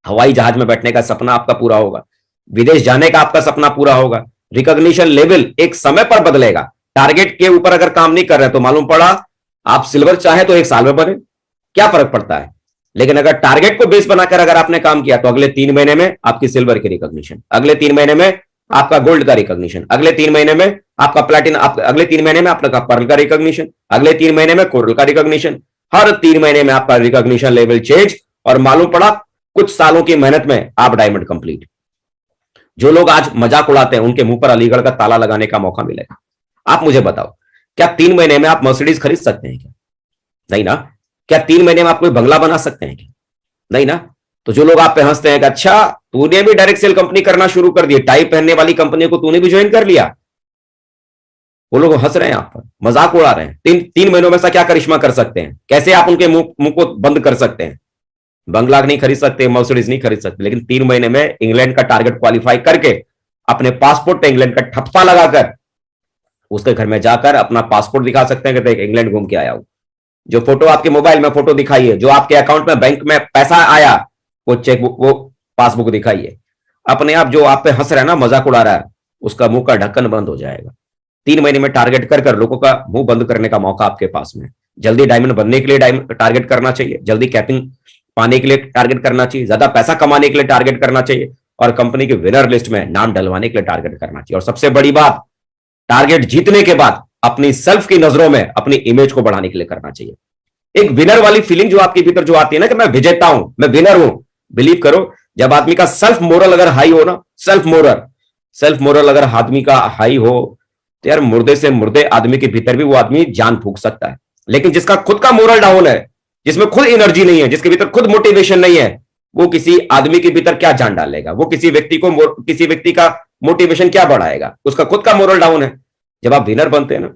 हवाई जहाज में बैठने का सपना आपका पूरा होगा, विदेश जाने का आपका सपना पूरा होगा। रिकॉग्निशन लेवल एक समय पर बदलेगा। टारगेट के ऊपर अगर काम नहीं कर रहे तो मालूम पड़ा आप सिल्वर चाहे तो एक साल में बने, क्या फर्क पड़ता है। लेकिन अगर टारगेट को बेस बनाकर अगर आपने काम किया तो अगले 3 महीने में आपकी सिल्वर की रिकॉग्निशन, अगले 3 महीने में आपका गोल्ड का रिकॉग्निशन, अगले 3 महीने में आपका प्लैटिनम, अगले 3 महीने में आपका पर्ल का रिकॉग्निशन, अगले 3 महीने में कोरल का रिकॉग्निशन। हर 3 महीने में आपका रिकॉग्निशन लेवल चेंज, और मालूम पड़ा कुछ सालों की मेहनत में आप डायमंड कंप्लीट। जो लोग आज मजाक उड़ाते हैं उनके मुंह पर अलीगढ़ का ताला लगाने का मौका मिलेगा। आप मुझे बताओ, क्या 3 महीने में आप मर्सिडीज खरीद सकते हैं क्या? नहीं ना। क्या 3 महीने में आप कोई बंगला बना सकते हैं क्या? नहीं ना। तो जो लोग आप पे हंसते हैं कि अच्छा तूने भी डायरेक्ट सेल कंपनी करना शुरू कर दी, टाई पहनने वाली कंपनी को तूने भी ज्वाइन कर लिया, वो लोग हंस रहे हैं आप पर, मजाक उड़ा रहे हैं। 3 महीनों में से क्या करिश्मा कर सकते हैं? कैसे आप उनके मुंह को बंद कर सकते हैं? बंगला नहीं खरीद सकते, मर्सिडीज नहीं खरीद सकते, लेकिन 3 महीने में इंग्लैंड का टारगेट क्वालिफाई करके अपने पासपोर्ट पे इंग्लैंड का ठप्पा लगाकर उसके घर में जाकर अपना पासपोर्ट दिखा सकते हैं कि देख इंग्लैंड घूम के आया हूं। जो फोटो आपके मोबाइल में फोटो दिखाइए, जो आपके अकाउंट में बैंक में पैसा आया वो चेकबुक, वो पासबुक दिखाइए। अपने आप जो आप पे हंस रहा है ना, मजाक उड़ा रहा है, उसका मुंह का ढक्कन बंद हो जाएगा। 3 महीने में टारगेट कर कर लोगों का मुंह बंद करने का मौका आपके पास में। जल्दी डायमंड बनने के लिए टारगेट करना चाहिए, जल्दी कैपिंग पाने के लिए टारगेट करना चाहिए, ज्यादा पैसा कमाने के लिए टारगेट करना चाहिए, और कंपनी के विनर लिस्ट में नाम डलवाने के लिए टारगेट करना चाहिए। और सबसे बड़ी बात, टारगेट जीतने के बाद अपनी सेल्फ की नजरों में अपनी इमेज को बढ़ाने के लिए करना चाहिए। एक विनर वाली फीलिंग जो आपके भीतर जो आती है ना कि मैं विजेता हूं, मैं विनर हूं, बिलीव करो जब आदमी का सेल्फ मोरल अगर हाई हो ना, सेल्फ मोरल अगर आदमी का हाई हो तो यार मुर्दे से मुर्दे आदमी के भीतर भी वो आदमी जान फूंक सकता है। लेकिन जिसका खुद का मोरल डाउन है, जिसमें खुद एनर्जी नहीं है, जिसके भीतर खुद मोटिवेशन नहीं है, वो किसी आदमी के भीतर क्या जान डालेगा? वो किसी व्यक्ति का मोटिवेशन क्या बढ़ाएगा? उसका खुद का मोरल डाउन है। जब आप विनर बनते हैं ना,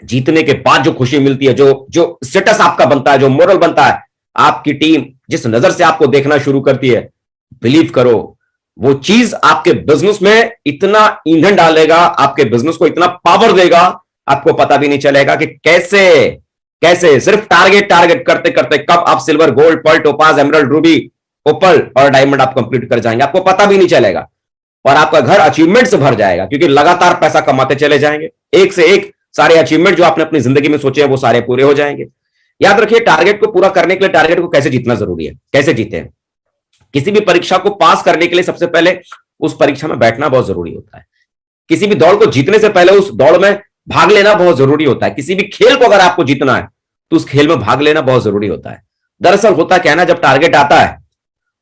जीतने के बाद जो खुशी मिलती है, जो स्टेटस आपका बनता है, जो मोरल बनता है, आपकी टीम जिस नजर से आपको देखना शुरू करती है, बिलीव करो वो चीज आपके बिजनेस में इतना ईंधन डालेगा, आपके बिजनेस को इतना पावर देगा, आपको पता भी नहीं चलेगा कि कैसे सिर्फ टारगेट करते करते कब आप silver, gold, pearl, topaz, emerald, ruby, opal और डायमंड आप कंप्लीट कर जाएंगे, आपको पता भी नहीं चलेगा। और आपका घर अचीवमेंट से भर जाएगा, क्योंकि लगातार पैसा कमाते चले जाएंगे, एक से एक सारे अचीवमेंट जो आपने अपनी जिंदगी में सोचे हैं वो सारे पूरे हो जाएंगे। याद रखिए, टारगेट को पूरा करने के लिए टारगेट को कैसे जीतना जरूरी है, कैसे जीते हैं। किसी भी परीक्षा को पास करने के लिए सबसे पहले उस परीक्षा में बैठना बहुत जरूरी होता है। किसी भी दौड़ को जीतने से पहले उस दौड़ में भाग लेना बहुत जरूरी होता है। किसी भी खेल को अगर आपको जीतना है तो उस खेल में भाग लेना बहुत जरूरी होता है। दरअसल होता क्या है ना, जब टारगेट आता है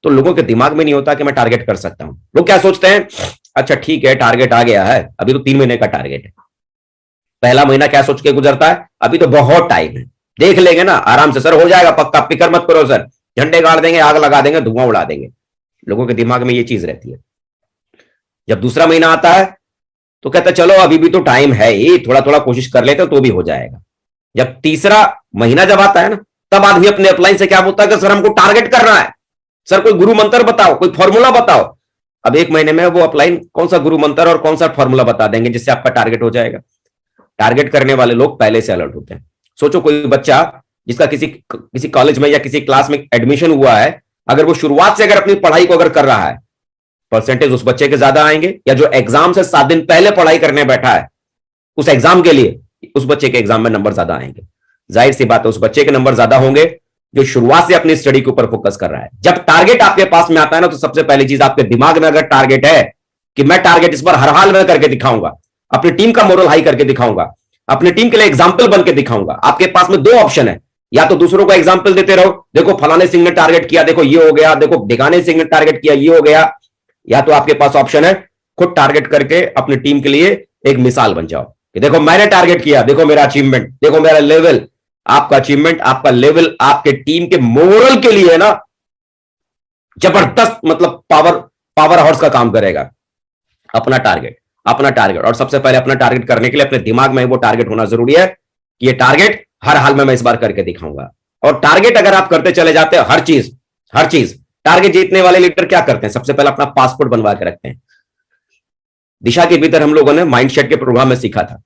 तो लोगों के दिमाग में नहीं होता कि मैं टारगेट कर सकता हूं। लोग क्या सोचते हैं, अच्छा ठीक है टारगेट आ गया है, अभी तो 3 महीने का टारगेट है। पहला महीना क्या सोच के गुजरता है, अभी तो बहुत टाइम है, देख लेंगे ना आराम से, सर हो जाएगा पक्का, फिक्र मत करो सर, झंडे गाड़ देंगे, आग लगा देंगे, धुआं उड़ा देंगे। लोगों के दिमाग में ये चीज रहती है। जब दूसरा महीना आता है तो कहते हैं चलो अभी भी तो टाइम है, ये थोड़ा थोड़ा कोशिश कर लेते तो भी हो जाएगा। जब तीसरा महीना जब आता है ना, तब आदमी अपने अपलाइन से क्या बोलता है कि सर हमको टारगेट करना है, सर कोई गुरु मंत्र बताओ, कोई फॉर्मूला बताओ। अब 1 महीने में वो अपलाइन कौन सा गुरु मंत्र और कौन सा फॉर्मूला बता देंगे जिससे आपका टारगेट हो जाएगा। टारगेट करने वाले लोग पहले से अलर्ट होते हैं। सोचो कोई बच्चा जिसका किसी कॉलेज में या किसी क्लास में एडमिशन हुआ है, अगर वो शुरुआत से अगर अपनी पढ़ाई को अगर कर रहा है, परसेंटेज उस बच्चे के ज्यादा आएंगे। या जो एग्जाम से 7 दिन पहले पढ़ाई करने बैठा है उस एग्जाम के लिए, उस बच्चे के एग्जाम में नंबर ज्यादा आएंगे। जाहिर सी बात है उस बच्चे के नंबर ज्यादा होंगे जो शुरुआत से अपनी स्टडी के ऊपर फोकस कर रहा है। जब टारगेट आपके पास में आता है ना, तो सबसे पहली चीज आपके दिमाग में अगर टारगेट है कि मैं टारगेट इस बार हर हाल में करके दिखाऊंगा, अपनी टीम का मोरल हाई करके दिखाऊंगा, अपनी टीम के लिए एग्जाम्पल बन के दिखाऊंगा। आपके पास में 2 ऑप्शन है, या तो दूसरों को एग्जाम्पल देते रहो, देखो फलाने सिंह ने टारगेट किया, देखो ये हो गया, देखो ढिकाने सिंह ने टारगेट किया, ये हो गया। या तो आपके पास ऑप्शन है खुद टारगेट करके अपनी टीम के लिए एक मिसाल बन जाओ कि देखो मैंने टारगेट किया, देखो मेरा अचीवमेंट, देखो मेरा लेवल। आपका अचीवमेंट, आपका लेवल आपके टीम के मोरल के लिए ना जबरदस्त, मतलब पावर हाउस का काम करेगा। अपना टारगेट और सबसे पहले अपना टारगेट करने के लिए अपने दिमाग में वो टारगेट होना जरूरी है कि ये टारगेट हर हाल में मैं इस बार करके दिखाऊंगा। और टारगेट अगर आप करते चले जाते हैं, हर चीज टारगेट जीतने वाले लीडर क्या करते हैं, सबसे पहले अपना पासपोर्ट बनवा के रखते हैं। दिशा के भीतर हम लोगों ने माइंडसेट के प्रोग्राम में सीखा था,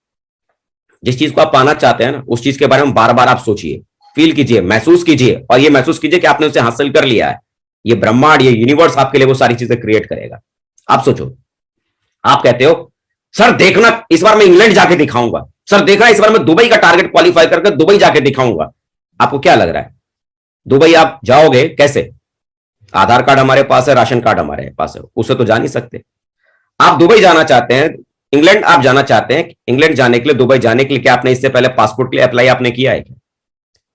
जिस चीज को आप पाना चाहते हैं ना, उस चीज के बारे में बार बार आप सोचिए, फील कीजिए, महसूस कीजिए, और ये महसूस कीजिए कि आपने उसे हासिल कर लिया है। ये ब्रह्मांड, ये यूनिवर्स आपके लिए वो सारी चीजें क्रिएट करेगा। आप सोचो, आप कहते हो सर देखना इस बार मैं इंग्लैंड जाके दिखाऊंगा, सर देखना इस बार मैं दुबई का टारगेट क्वालिफाई करके दुबई जाके दिखाऊंगा। आपको क्या लग रहा है, दुबई आप जाओगे कैसे? आधार कार्ड हमारे पास है, राशन कार्ड हमारे पास है, उससे तो जा नहीं सकते। आप दुबई जाना चाहते हैं, इंग्लैंड आप जाना चाहते हैं, इंग्लैंड जाने के लिए, दुबई जाने के लिए क्या आपने इससे पहले पासपोर्ट के लिए अप्लाई आपने किया है क्या?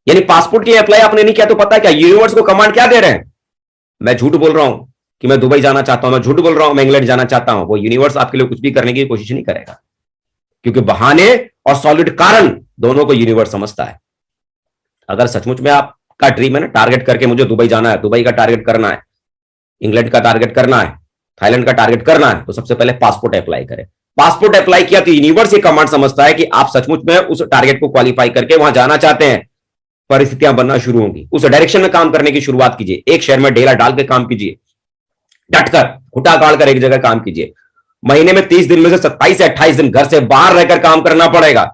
यानी पासपोर्ट के लिए अप्लाई आपने नहीं किया तो पता है क्या यूनिवर्स को कमांड क्या दे रहे हैं? मैं झूठ बोल रहा हूं कि मैं दुबई जाना चाहता हूं, मैं झूठ बोल रहा हूं मैं इंग्लैंड जाना चाहता हूं, वो यूनिवर्स आपके लिए कुछ भी करने की कोशिश नहीं करेगा, क्योंकि बहाने और सॉलिड कारण दोनों को यूनिवर्स समझता है। अगर सचमुच में आपका ड्रीम है ना टारगेट करके मुझे दुबई जाना है, दुबई का टारगेट करना है, इंग्लैंड का टारगेट करना है, थाईलैंड का टारगेट करना है, तो सबसे पहले पासपोर्ट अप्लाई करें। पासपोर्ट अप्लाई किया तो यूनिवर्स ये कमांड समझता है कि आप सचमुच में उस टारगेट को क्वालिफाई करके वहां जाना चाहते हैं। परिस्थितियां बनना शुरू होंगी, उस डायरेक्शन में काम करने की शुरुआत कीजिए। एक शहर में डेरा डाल के काम कीजिए, डटकर घुटा गाड़ कर एक जगह काम कीजिए। महीने में 30 दिन में से 27 से 28 दिन घर से बाहर रहकर काम करना पड़ेगा।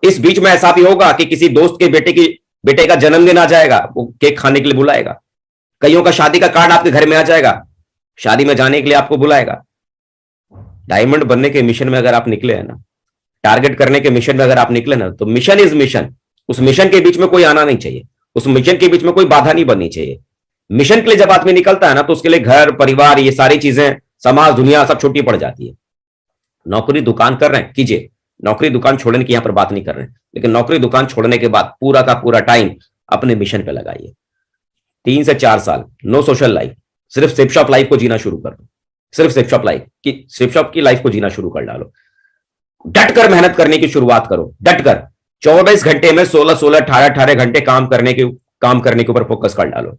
इस बीच में ऐसा भी होगा कि किसी दोस्त के बेटे का जन्मदिन आ जाएगा, वो केक खाने के लिए बुलाएगा। कईयों का शादी का कार्ड आपके घर में आ जाएगा, शादी में जाने के लिए आपको बुलाएगा। डायमंड बनने के मिशन में अगर आप निकले हैं ना, टारगेट करने के मिशन में अगर आप निकले ना, तो मिशन इज मिशन। उस मिशन के बीच में कोई आना नहीं चाहिए, उस मिशन के बीच में कोई बाधा नहीं बननी चाहिए। मिशन के लिए जब आदमी निकलता है ना, तो उसके लिए घर परिवार ये सारी चीजें, समाज दुनिया सब छोटी पड़ जाती है। नौकरी दुकान कर रहे हैं कीजिए, नौकरी दुकान छोड़ने की यहां पर बात नहीं कर रहे हैं, लेकिन नौकरी दुकान छोड़ने के बाद पूरा का पूरा टाइम अपने मिशन पे लगाइए। 3 से 4 साल नो सोशल लाइफ, सिर्फ सिप शॉप लाइफ को जीना शुरू कर दो, सिर्फ सिप शॉप की लाइफ को जीना शुरू कर डालो। डट कर मेहनत करने की शुरुआत करो, डट कर 24 घंटे में 16 18 घंटे काम करने के ऊपर फोकस कर डालो,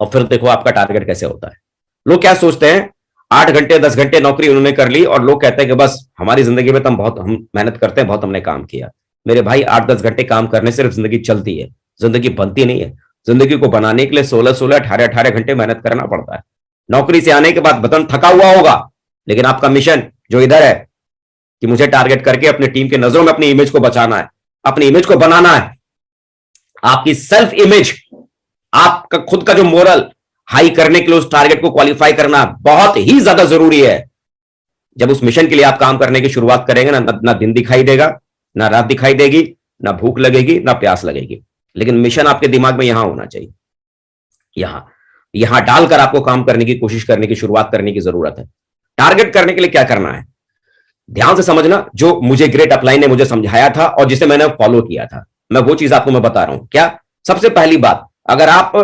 और फिर देखो आपका टारगेट कैसे होता है। लोग क्या सोचते हैं 8 घंटे 10 घंटे नौकरी उन्होंने कर ली और लोग कहते हैं कि बस हमारी जिंदगी में तो हम मेहनत करते हैं, बहुत हमने काम किया। मेरे भाई 8-10 घंटे काम करने से सिर्फ जिंदगी चलती है, जिंदगी बनती नहीं है। जिंदगी को बनाने के लिए 16 18 घंटे मेहनत करना पड़ता है। नौकरी से आने के बाद बदन थका हुआ होगा, लेकिन आपका मिशन जो इधर है कि मुझे टारगेट करके अपनी टीम के नजरों में अपनी इमेज को बचाना है, अपनी इमेज को बनाना है। आपकी सेल्फ इमेज, आपका खुद का जो मोरल हाई करने के लिए उस टारगेट को क्वालिफाई करना बहुत ही ज्यादा जरूरी है। जब उस मिशन के लिए आप काम करने की शुरुआत करेंगे ना दिन दिखाई देगा, ना रात दिखाई देगी, ना भूख लगेगी, ना प्यास लगेगी, लेकिन मिशन आपके दिमाग में यहां होना चाहिए। यहां डालकर आपको काम करने की कोशिश करने की शुरुआत करने की जरूरत है। टारगेट करने के लिए क्या करना है, ध्यान से समझना। जो मुझे ग्रेट अपलाइन ने मुझे समझाया था और जिसे मैंने फॉलो किया था, मैं वो चीज आपको मैं बता रहा हूं। क्या? सबसे पहली बात, अगर आप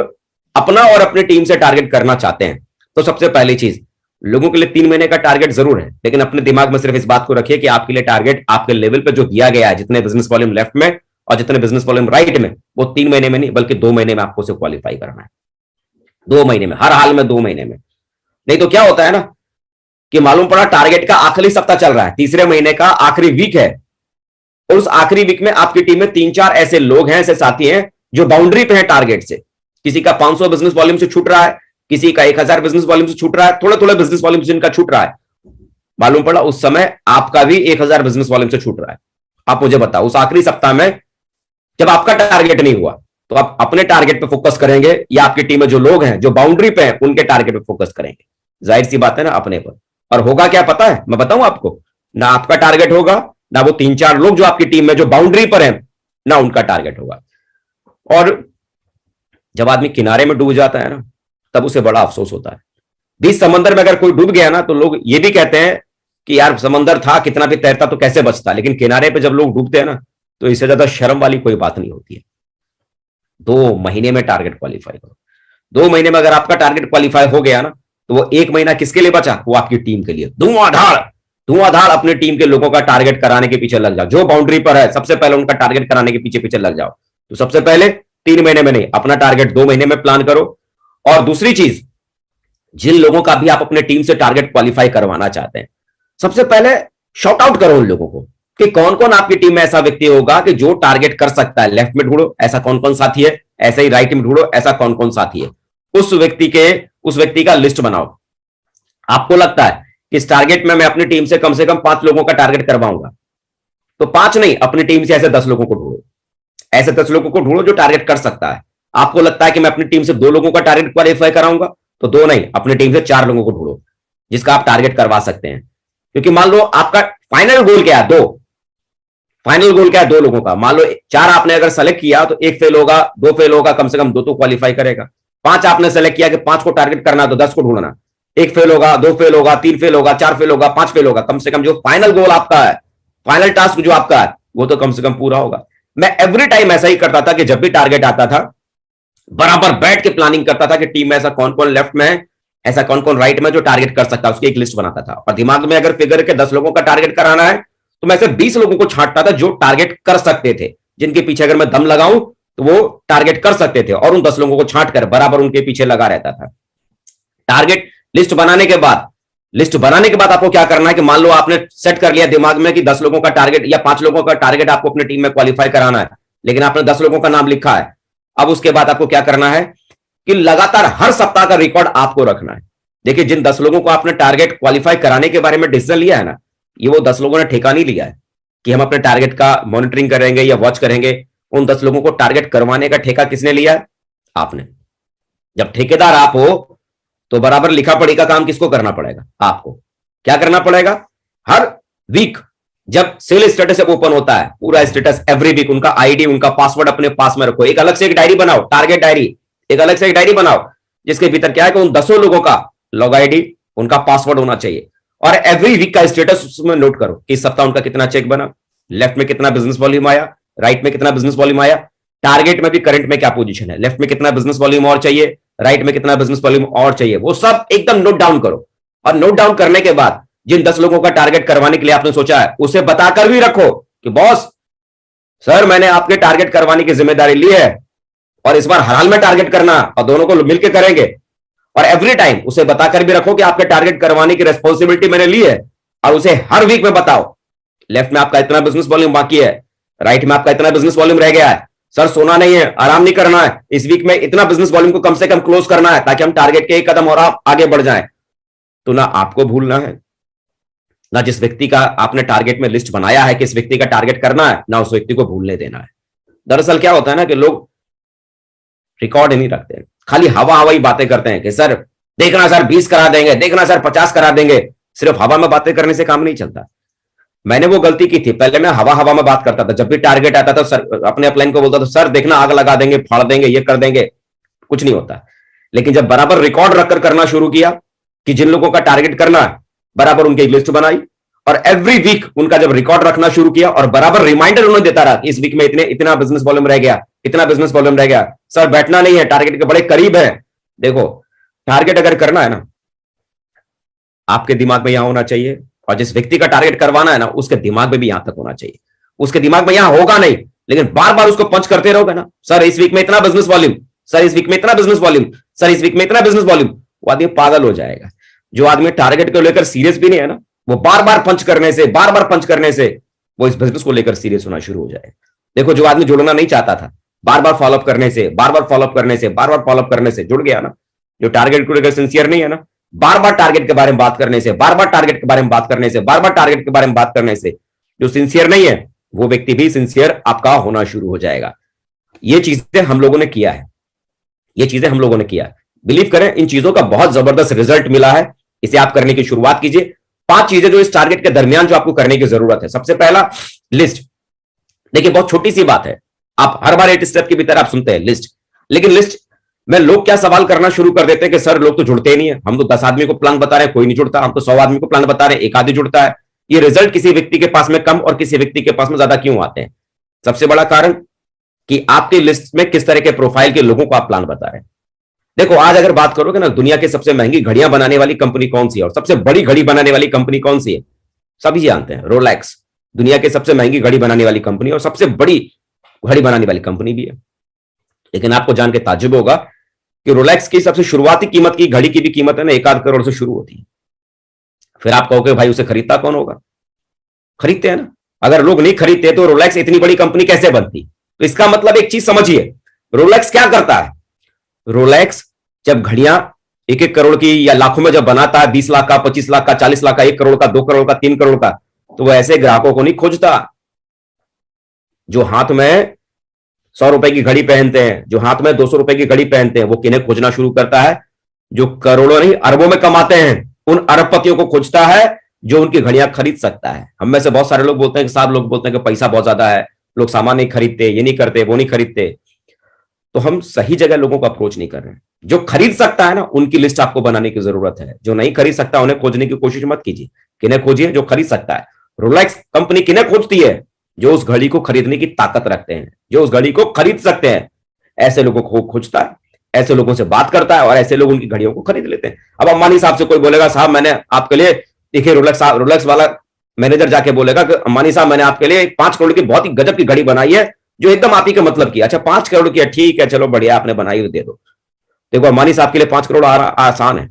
अपना और अपनी टीम से टारगेट करना चाहते हैं तो सबसे पहली चीज, लोगों के लिए 3 महीने का टारगेट जरूर है, लेकिन अपने दिमाग में सिर्फ इस बात को रखिए कि आपके लिए टारगेट आपके लेवल पे जो दिया गया है, जितने बिजनेस वॉल्यूम लेफ्ट में और जितने बिजनेस वॉल्यूम राइट में, वो 3 महीने में नहीं बल्कि 2 महीने में आपको उसे क्वालिफाई करना है। 2 महीने में, हर हाल में 2 महीने में। नहीं तो क्या होता है ना कि मालूम पड़ा टारगेट का आखिरी सप्ताह चल रहा है, तीसरे महीने का आखिरी वीक है, और उस आखिरी वीक में आपकी टीम में 3-4 ऐसे लोग हैं, ऐसे साथी हैं जो बाउंड्री पे हैं टारगेट से। किसी का 500 बिजनेस वॉल्यूम से छूट रहा है, किसी का 1000 बिजनेस वॉल्यूम से छूट रहा है, थोड़े थोड़े बिजनेस वॉल्यूम जिनका छूट रहा है। मालूम पड़ा उस समय आपका भी 1000 बिजनेस वॉल्यूम से छूट रहा है। आप मुझे बताओ, उस आखिरी सप्ताह में जब आपका टारगेट नहीं हुआ तो आप अपने टारगेट पे फोकस करेंगे या आपकी टीम में जो लोग हैं जो बाउंड्री पे हैं उनके टारगेट पे फोकस करेंगे? जाहिर सी बात है ना, अपने पर। और होगा क्या पता है, मैं बताऊं आपको, ना आपका टारगेट होगा, ना वो 3-4 लोग जो आपकी टीम में जो बाउंड्री पर हैं ना उनका टारगेट होगा। और जब आदमी किनारे में डूब जाता है ना, तब उसे बड़ा अफसोस होता है। बीच समंदर में अगर कोई डूब गया ना तो लोग ये भी कहते हैं कि यार समंदर था, कितना भी तैरता तो कैसे बचता। लेकिन किनारे पे जब लोग डूबते हैं ना तो इससे ज्यादा शर्म वाली कोई बात नहीं होती है। 2 महीने में टारगेट क्वालिफाई करो। 2 महीने में अगर आपका टारगेट क्वालिफाई हो गया ना तो वो 1 महीना किसके लिए बचा? वो आपकी टीम के लिए। धुआंधार अपनी टीम के लोगों का टारगेट कराने के पीछे लग जाओ। जो बाउंड्री पर है सबसे पहले उनका टारगेट कराने के पीछे पीछे लग जाओ। तो सबसे पहले 3 महीने में नहीं, अपना टारगेट 2 महीने में प्लान करो। और दूसरी चीज, जिन लोगों का भी आप अपने टीम से टारगेट क्वालिफाई करवाना चाहते हैं, सबसे पहले शॉर्ट आउट करो उन लोगों को कि कौन कौन आपकी टीम में ऐसा व्यक्ति होगा कि जो टारगेट कर सकता है। लेफ्ट में ढूंढो ऐसा कौन कौन साथी है, ऐसे ही राइट में ढूंढो ऐसा कौन कौन साथी है। उस व्यक्ति का लिस्ट बनाओ। आपको लगता है कि इस टारगेट में मैं अपनी टीम से कम 5 लोगों का टारगेट करवाऊंगा, तो 5 नहीं, अपनी टीम से ऐसे 10 लोगों को ढूंढो। ऐसे 10 लोगों को ढूंढो जो टारगेट कर सकता है। आपको लगता है कि मैं अपनी टीम से 2 लोगों का टारगेट क्वालिफाई कराऊंगा, तो 2 नहीं, अपनी टीम से 4 लोगों को ढूंढो जिसका आप टारगेट करवा सकते हैं। क्योंकि मान लो आपका फाइनल गोल क्या है? 2। फाइनल गोल क्या है? 2 लोगों का। मान लो 4 आपने अगर सेलेक्ट किया तो 1 फेल होगा, 2 फेल होगा, कम से कम 2 तो क्वालिफाई करेगा। 5 आपने सेलेक्ट किया कि 5 को टारगेट करना है तो 10 को ढूंढना। 1 फेल होगा, 2 फेल होगा, 3 फेल होगा, 4 फेल होगा, 5 फेल होगा, कम से कम जो फाइनल गोल आपका है, फाइनल टास्क जो आपका है, वो तो कम से कम पूरा होगा। मैं एवरी टाइम ऐसा ही करता था कि जब भी टारगेट आता था बराबर बैठ के प्लानिंग करता था कि टीम में ऐसा कौन कौन लेफ्ट में है, ऐसा कौन कौन राइट में जो टारगेट कर सकता है, उसकी एक लिस्ट बनाता था। और दिमाग में अगर फिगर के 10 लोगों का टारगेट कराना है तो मैं ऐसे 20 लोगों को छांटता था जो टारगेट कर सकते थे, जिनके पीछे अगर मैं दम लगाऊं तो वो टारगेट कर सकते थे, और उन 10 लोगों को छांट कर बराबर उनके पीछे लगा रहता था। टारगेट लिस्ट बनाने के बाद आपको क्या करना है कि मान लो आपने सेट कर लिया दिमाग में कि 10 लोगों का टारगेट या 5 लोगों का टारगेट आपको अपनी टीम में क्वालिफाई कराना है, लेकिन आपने 10 लोगों का नाम लिखा है। अब उसके बाद आपको क्या करना है कि लगातार हर सप्ताह का रिकॉर्ड आपको रखना है। देखिए, जिन 10 लोगों को आपने टारगेट क्वालिफाई कराने के बारे में डिसीजन लिया है ना, ये वो 10 लोगों ने ठेका नहीं लिया है कि हम अपने टारगेट का मॉनिटरिंग करेंगे या वॉच करेंगे। उन 10 लोगों को टारगेट करवाने का ठेका किसने लिया है? आपने। जब ठेकेदार आप हो तो बराबर लिखा पढ़ी का काम किसको करना पड़ेगा? आपको। क्या करना पड़ेगा? हर वीक जब सेल स्टेटस ओपन होता है, पूरा स्टेटस एवरी वीक, उनका आईडी, उनका पासवर्ड अपने पास में रखो। एक अलग से एक डायरी बनाओ, टारगेट डायरी, एक अलग से एक डायरी बनाओ जिसके भीतर क्या है कि उन 10 लोगों का लॉग आईडी, उनका पासवर्ड होना चाहिए। और एवरी वीक का स्टेटस उसमें नोट करो कि इस सप्ताह उनका कितना चेक बना, लेफ्ट में कितना बिजनेस वॉल्यूम आया, राइट में कितना बिजनेस वॉल्यूम आया, टारगेट में भी करंट में क्या पोजीशन है, लेफ्ट में कितना बिजनेस वॉल्यूम और चाहिए, राइट में कितना बिजनेस वॉल्यूम और चाहिए, वो सब एकदम नोट डाउन करो। और नोट डाउन करने के बाद जिन 10 लोगों का टारगेट करवाने के लिए आपने सोचा है उसे बताकर भी रखो कि बॉस सर, मैंने आपके टारगेट करवाने की जिम्मेदारी ली है और इस बार हर हाल में टारगेट करना और दोनों को मिलकर करेंगे। और एवरी टाइम उसे बताकर भी रखो कि आपके टारगेट करवाने की रिस्पॉन्सिबिलिटी मैंने ली है, और उसे हर वीक में बताओ लेफ्ट में आपका इतना बिजनेस वॉल्यूम बाकी है, राइट में आपका इतना बिजनेस वॉल्यूम रह गया है, सर सोना नहीं है, आराम नहीं करना है, इस वीक में इतना बिजनेस वॉल्यूम को कम से कम क्लोज करना है ताकि हम टारगेट के एक कदम और आगे बढ़ जाएं। तो ना आपको भूलना है, ना जिस व्यक्ति का आपने टारगेट में लिस्ट बनाया है कि इस व्यक्ति का टारगेट करना है, ना उस व्यक्ति को भूलने देना है। दरअसल क्या होता है ना कि लोग रिकॉर्ड नहीं रखते, खाली हवा हवाई बातें करते हैं कि सर देखना सर 20 करा देंगे, देखना सर 50 करा देंगे। सिर्फ हवा में बातें करने से काम नहीं चलता। मैंने वो गलती की थी, पहले मैं हवा हवा में बात करता था। जब भी टारगेट आता था सर अपने अपलाइन को बोलता था सर देखना आग लगा देंगे, फाड़ देंगे, ये कर देंगे, कुछ नहीं होता। लेकिन जब बराबर रिकॉर्ड रखकर करना शुरू किया कि जिन लोगों का टारगेट करना है, बराबर उनकी लिस्ट बनाई और एवरी वीक उनका जब रिकॉर्ड रखना शुरू किया और बराबर रिमाइंडर उन्हें देता रहा कि इस वीक में इतना बिजनेस वॉल्यूम रह गया, इतना बिजनेस वॉल्यूम रह गया। सर बैठना नहीं है, टारगेट के बड़े करीब है। देखो, टारगेट अगर करना है ना, आपके दिमाग में यहां होना चाहिए, और जिस व्यक्ति का टारगेट करवाना है ना, उसके दिमाग में भी यहां तक होना चाहिए। उसके दिमाग में यहां होगा नहीं, लेकिन बार बार उसको पंच करते रहोगे ना, सर इस वीक में इतना बिजनेस वॉल्यूम, सर इस वीक में इतना बिजनेस वॉल्यूम, सर इस वीक में इतना बिजनेस वॉल्यूम, वो आदमी पागल हो जाएगा। जो आदमी टारगेट को लेकर सीरियस भी नहीं है ना, वो बार बार पंच करने से, बार बार पंच करने से वो इस बिजनेस को लेकर सीरियस होना शुरू हो जाएगा। देखो, जो आदमी जुड़ना नहीं चाहता था, बार बार फॉलोअप करने से, बार बार फॉलोअप करने से, बार बार फॉलोअप करने से जुड़ गया ना। जो टारगेट को लेकर सिंसियर नहीं है ना, बार बार टारगेट के बारे में बात करने से, बार बार टारगेट के बारे में बात करने से, बार बार टारगेट के बारे में बात करने से, जो सिंसियर नहीं है वो व्यक्ति भी सिंसियर आपका होना शुरू हो जाएगा। ये चीजें हम लोगों ने किया है, ये चीजें हम लोगों ने किया है। बिलीव करें, इन चीजों का बहुत जबरदस्त रिजल्ट मिला है। इसे आप करने की शुरुआत कीजिए। 5 चीजें जो इस टारगेट के दरमियान जो आपको करने की जरूरत है। सबसे पहला, लिस्ट। देखिए, बहुत छोटी सी बात है, आप हर बार 8 स्टेप की भीतर आप सुनते हैं लिस्ट, लेकिन लिस्ट में लोग क्या सवाल करना शुरू कर देते हैं कि सर लोग तो जुड़ते ही नहीं है, हम तो 10 आदमी को प्लान बता रहे हैं, कोई नहीं जुड़ता, हम तो 100 आदमी को प्लान बता रहे हैं, एक आदमी जुड़ता है। ये रिजल्ट किसी व्यक्ति के पास में कम और किसी व्यक्ति के पास में ज्यादा क्यों आते हैं? सबसे बड़ा कारण कि आपकी लिस्ट में किस तरह के प्रोफाइल के लोगों को आप प्लान बता रहे हैं। देखो, आज अगर बात करोगे ना, दुनिया की सबसे महंगी घड़ियां बनाने वाली कंपनी कौन सी है और सबसे बड़ी घड़ी बनाने वाली कंपनी कौन सी है? सभी जानते हैं, रोलेक्स दुनिया की सबसे महंगी घड़ी बनाने वाली कंपनी और सबसे बड़ी घड़ी बनाने वाली कंपनी भी है। लेकिन आपको जान के ताज्जुब होगा कि रोलेक्स की सबसे शुरुआती कीमत की घड़ी की भी कीमत है ना 1 आध करोड़ से शुरू होती है। फिर आप कहोगे भाई उसे खरीदता कौन होगा? खरीदते हैं ना। अगर लोग नहीं खरीदते तो रोलेक्स इतनी बड़ी कंपनी कैसे बनती? तो इसका मतलब एक चीज समझिए, रोलेक्स क्या करता है? रोलेक्स जब घड़ियां 1-1 करोड़ की या लाखों में जब बनाता है, 20 लाख का, 25 लाख का, 40 लाख का, 1 करोड़ का, 2 करोड़ का, 3 करोड़ का, तो वो ऐसे ग्राहकों को नहीं खोजता जो हाथ में 100 रुपए की घड़ी पहनते हैं, जो हाथ में 200 रुपए की घड़ी पहनते हैं। वो किन्हें खोजना शुरू करता है? जो करोड़ों नहीं अरबों में कमाते हैं, उन अरबपतियों को खोजता है जो उनकी घड़ियां खरीद सकता है। हम में से बहुत सारे लोग बोलते हैं कि साहब, लोग बोलते हैं कि पैसा बहुत ज्यादा है, लोग सामान नहीं खरीदते, ये नहीं करते, वो नहीं खरीदते। तो हम सही जगह लोगों को अप्रोच नहीं कर रहे हैं। जो खरीद सकता है ना, उनकी लिस्ट आपको बनाने की जरूरत है। जो नहीं खरीद सकता उन्हें खोजने की कोशिश मत कीजिए। किन्हें खोजिए? जो खरीद सकता है। रोलेक्स कंपनी किन्हें खोजती है? जो उस घड़ी को खरीदने की ताकत रखते हैं, जो उस घड़ी को खरीद सकते हैं। ऐसे लोगों को खोजता है, ऐसे लोगों से बात करता है और ऐसे लोग उनकी घड़ियों को खरीद लेते हैं। अब अंबानी साहब से कोई बोलेगा साहब मैंने आपके लिए, देखिए रोलेक्स वाला मैनेजर जाके बोलेगा कि अंबानी साहब मैंने आपके लिए 5 करोड़ की बहुत ही गजब की घड़ी बनाई है जो एकदम आप ही के मतलब की। अच्छा 5 करोड़ की है, ठीक है चलो बढ़िया, आपने बनाई हुई दे दो। देखो, अंबानी साहब के लिए 5 करोड़ आसान है।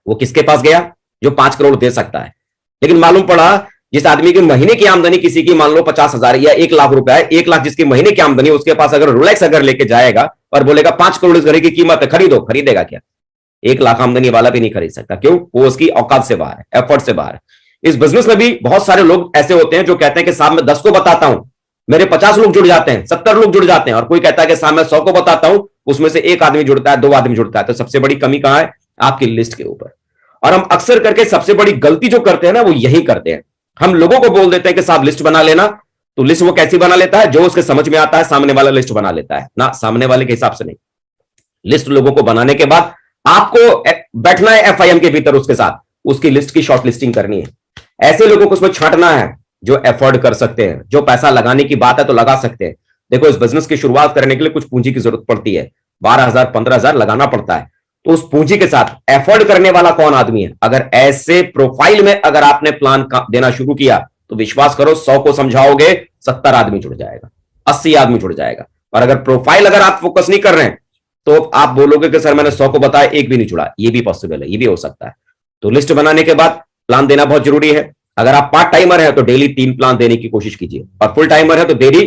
वो किसके पास गया? जो 5 करोड़ दे सकता है। लेकिन मालूम पड़ा जिस आदमी की महीने की आमदनी किसी की मान लो 50,000 या 1 लाख रुपया है, 1 लाख जिसकी महीने की आमदनी, उसके पास अगर रोलेक्स अगर लेके जाएगा और बोलेगा 5 करोड़ इस घड़ी की कीमत है, खरीदो, खरीदेगा क्या? 1 लाख आमदनी वाला भी नहीं खरीद सकता। क्यों? वो उसकी औकात से बाहर है, एफर्ट से बाहर है। इस बिजनेस में भी बहुत सारे लोग ऐसे होते हैं जो कहते हैं कि साहब मैं 10 को बताता हूं, मेरे 50 लोग जुड़ जाते हैं, 70 लोग जुड़ जाते हैं। और कोई कहता है कि साहब मैं 100 को बताता हूं, उसमें से 1 आदमी जुड़ता है, 2 आदमी जुड़ता है। तो सबसे बड़ी कमी कहां है? आपकी लिस्ट के ऊपर। और हम अक्सर करके सबसे बड़ी गलती जो करते हैं ना, वो यही करते हैं। हम लोगों को बोल देते हैं कि साहब लिस्ट बना लेना। तो लिस्ट वो कैसी बना लेता है? जो उसके समझ में आता है सामने वाला लिस्ट बना लेता है ना, सामने वाले के हिसाब से नहीं। लिस्ट लोगों को बनाने के बाद आपको बैठना है एफआईएम के भीतर, उसके साथ उसकी लिस्ट की शॉर्ट लिस्टिंग करनी है। ऐसे लोगों को उसमें छांटना है जो एफोर्ड कर सकते हैं, जो पैसा लगाने की बात है तो लगा सकते हैं। देखो, इस बिजनेस की शुरुआत करने के लिए कुछ पूंजी की जरूरत पड़ती है, 12,000 15,000 लगाना पड़ता है। तो उस पूंजी के साथ एफोर्ड करने वाला कौन आदमी है? अगर ऐसे प्रोफाइल में अगर आपने प्लान देना शुरू किया तो विश्वास करो 100 को समझाओगे 70 आदमी जुड़ जाएगा, 80 आदमी जुड़ जाएगा। और अगर प्रोफाइल अगर आप फोकस नहीं कर रहे हैं तो आप बोलोगे कि सर मैंने 100 को बताया, एक भी नहीं जुड़ा। ये भी पॉसिबल है, ये भी हो सकता है। तो लिस्ट बनाने के बाद प्लान देना बहुत जरूरी है। अगर आप पार्ट टाइमर है तो डेली 3 प्लान देने की कोशिश कीजिए, और फुल टाइमर है तो डेली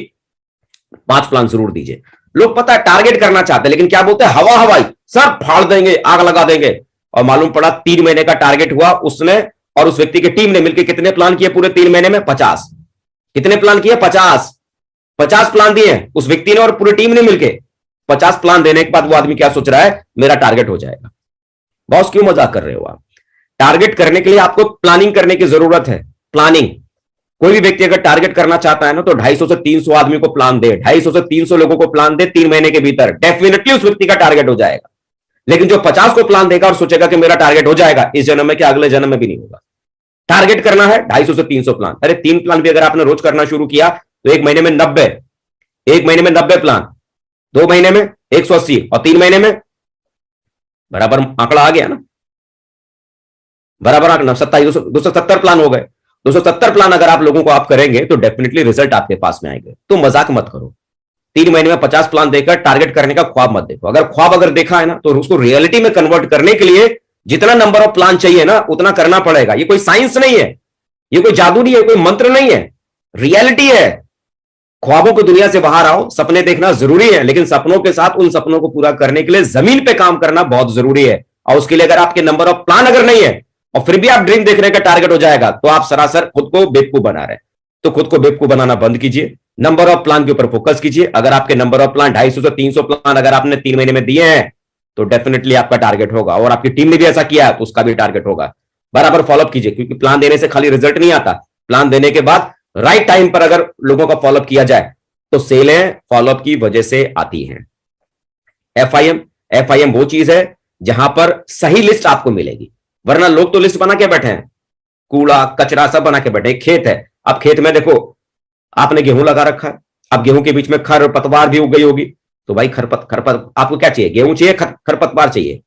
5 प्लान जरूर दीजिए। लोग पता है टारगेट करना चाहते हैं, लेकिन क्या बोलते हैं? हवा हवाई, सब फाड़ देंगे, आग लगा देंगे। और मालूम पड़ा 3 महीने का टारगेट हुआ, उसने और उस व्यक्ति की टीम ने मिलकर कितने प्लान किए पूरे 3 महीने में? 50। कितने प्लान किए? 50 प्लान दिए उस व्यक्ति ने और पूरी टीम ने मिलकर। 50 प्लान देने के बाद वो आदमी क्या सोच रहा है? मेरा टारगेट हो जाएगा। बॉस क्यों मजाक कर रहे हो आप? टारगेट करने के लिए आपको प्लानिंग करने की जरूरत है। प्लानिंग। कोई भी व्यक्ति अगर टारगेट करना चाहता है ना तो 250 से 300 आदमी को प्लान दे, 250 से 300 लोगों को प्लान दे 3 महीने के भीतर, डेफिनेटली उस व्यक्ति का टारगेट हो जाएगा। लेकिन जो 50 को प्लान देगा और सोचेगा कि मेरा टारगेट हो जाएगा, इस जन्म में क्या अगले जन्म में भी नहीं होगा। टारगेट करना है 250 से 300 प्लान। अरे 3 प्लान भी अगर आपने रोज करना शुरू किया तो 1 महीने में 90 प्लान। 2 महीने में 180 और 3 महीने में बराबर आंकड़ा आ गया ना, बराबर आंकड़ा 270 प्लान हो गए। 270 प्लान अगर आप लोगों को आप करेंगे तो डेफिनेटली रिजल्ट आपके पास में आएंगे। तो मजाक मत करो, 3 महीने में 50 प्लान देकर टारगेट करने का ख्वाब मत देखो। अगर ख्वाब देखा है ना तो उसको रियलिटी में कन्वर्ट करने के लिए जितना नंबर ऑफ प्लान चाहिए ना उतना करना पड़ेगा। ये कोई साइंस नहीं है, ये कोई जादू नहीं है, कोई मंत्र नहीं है, रियलिटी है। ख्वाबों की दुनिया से बाहर आओ, सपने देखना जरूरी है, लेकिन सपनों के साथ उन सपनों को पूरा करने के लिए जमीन पे काम करना बहुत जरूरी है। और उसके लिए अगर आपके नंबर ऑफ प्लान अगर नहीं है और फिर भी आप ड्रीम देखने का टारगेट हो जाएगा तो आप सरासर खुद को बेवकूफ बना रहे हैं। तो खुद को बेवकूफ बनाना बंद कीजिए, नंबर ऑफ प्लान के ऊपर फोकस कीजिए। अगर आपके नंबर ऑफ प्लान 250 से 300 प्लान अगर आपने 3 महीने में दिए हैं तो डेफिनेटली आपका टारगेट होगा, और आपकी टीम ने भी ऐसा किया तो उसका भी टारगेट होगा। बराबर फॉलोअप कीजिए, क्योंकि प्लान देने से खाली रिजल्ट नहीं आता, प्लान देने के बाद राइट टाइम पर अगर लोगों का फॉलोअप किया जाए तो सेलें फॉलोअप की वजह से आती हैं। एफआईएम वो चीज है जहां पर सही लिस्ट आपको मिलेगी, वरना लोग तो लिस्ट बना के बैठे हैं, कूड़ा कचरा सब बना के बैठे। खेत है, अब खेत में देखो आपने गेहूं लगा रखा है, अब गेहूं के बीच में खरपतवार भी उग गई होगी, तो भाई खरपत आपको क्या चाहिए? गेहूं चाहिए, खरपतवार चाहिए?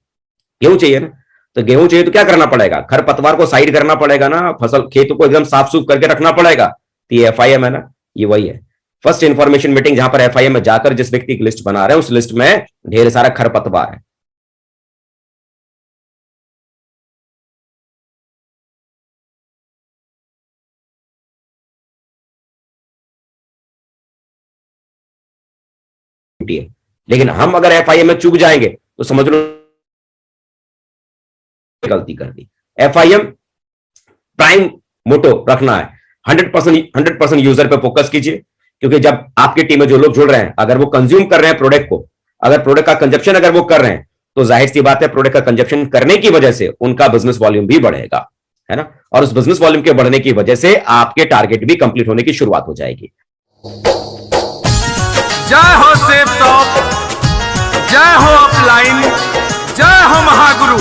गेहूं चाहिए ना। तो गेहूं चाहिए तो क्या करना पड़ेगा? खरपतवार को साइड करना पड़ेगा ना, फसल खेत को एकदम साफ सुफ करके रखना पड़ेगा। तो ये एफआईएम है ना, ये वही है। फर्स्ट इंफॉर्मेशन मीटिंग जहां पर एफआईएम में जाकर जिस व्यक्ति की लिस्ट बना रहे हैं उस लिस्ट में ढेर सारा खरपतवार है। लेकिन हम अगर एफआईएम में चूक जाएंगे तो समझ लो गलती कर दी। एफआईएम प्राइम मोटो रखना है, 100% यूजर पे फोकस कीजिए, क्योंकि जब आपकी टीम में जो लोग जुड़ रहे हैं अगर वो कंज्यूम कर रहे हैं प्रोडक्ट को, अगर प्रोडक्ट का कंजप्शन अगर वो कर रहे हैं तो जाहिर सी बात है प्रोडक्ट का कंजप्शन करने की वजह से उनका बिजनेस वॉल्यूम भी बढ़ेगा, है ना। और उस बिजनेस वॉल्यूम के बढ़ने की वजह से आपके टारगेट भी कंप्लीट होने की शुरुआत हो जाएगी। जय हो सेफ शॉप, जय हो अपलाइन, जय हो महागुरु।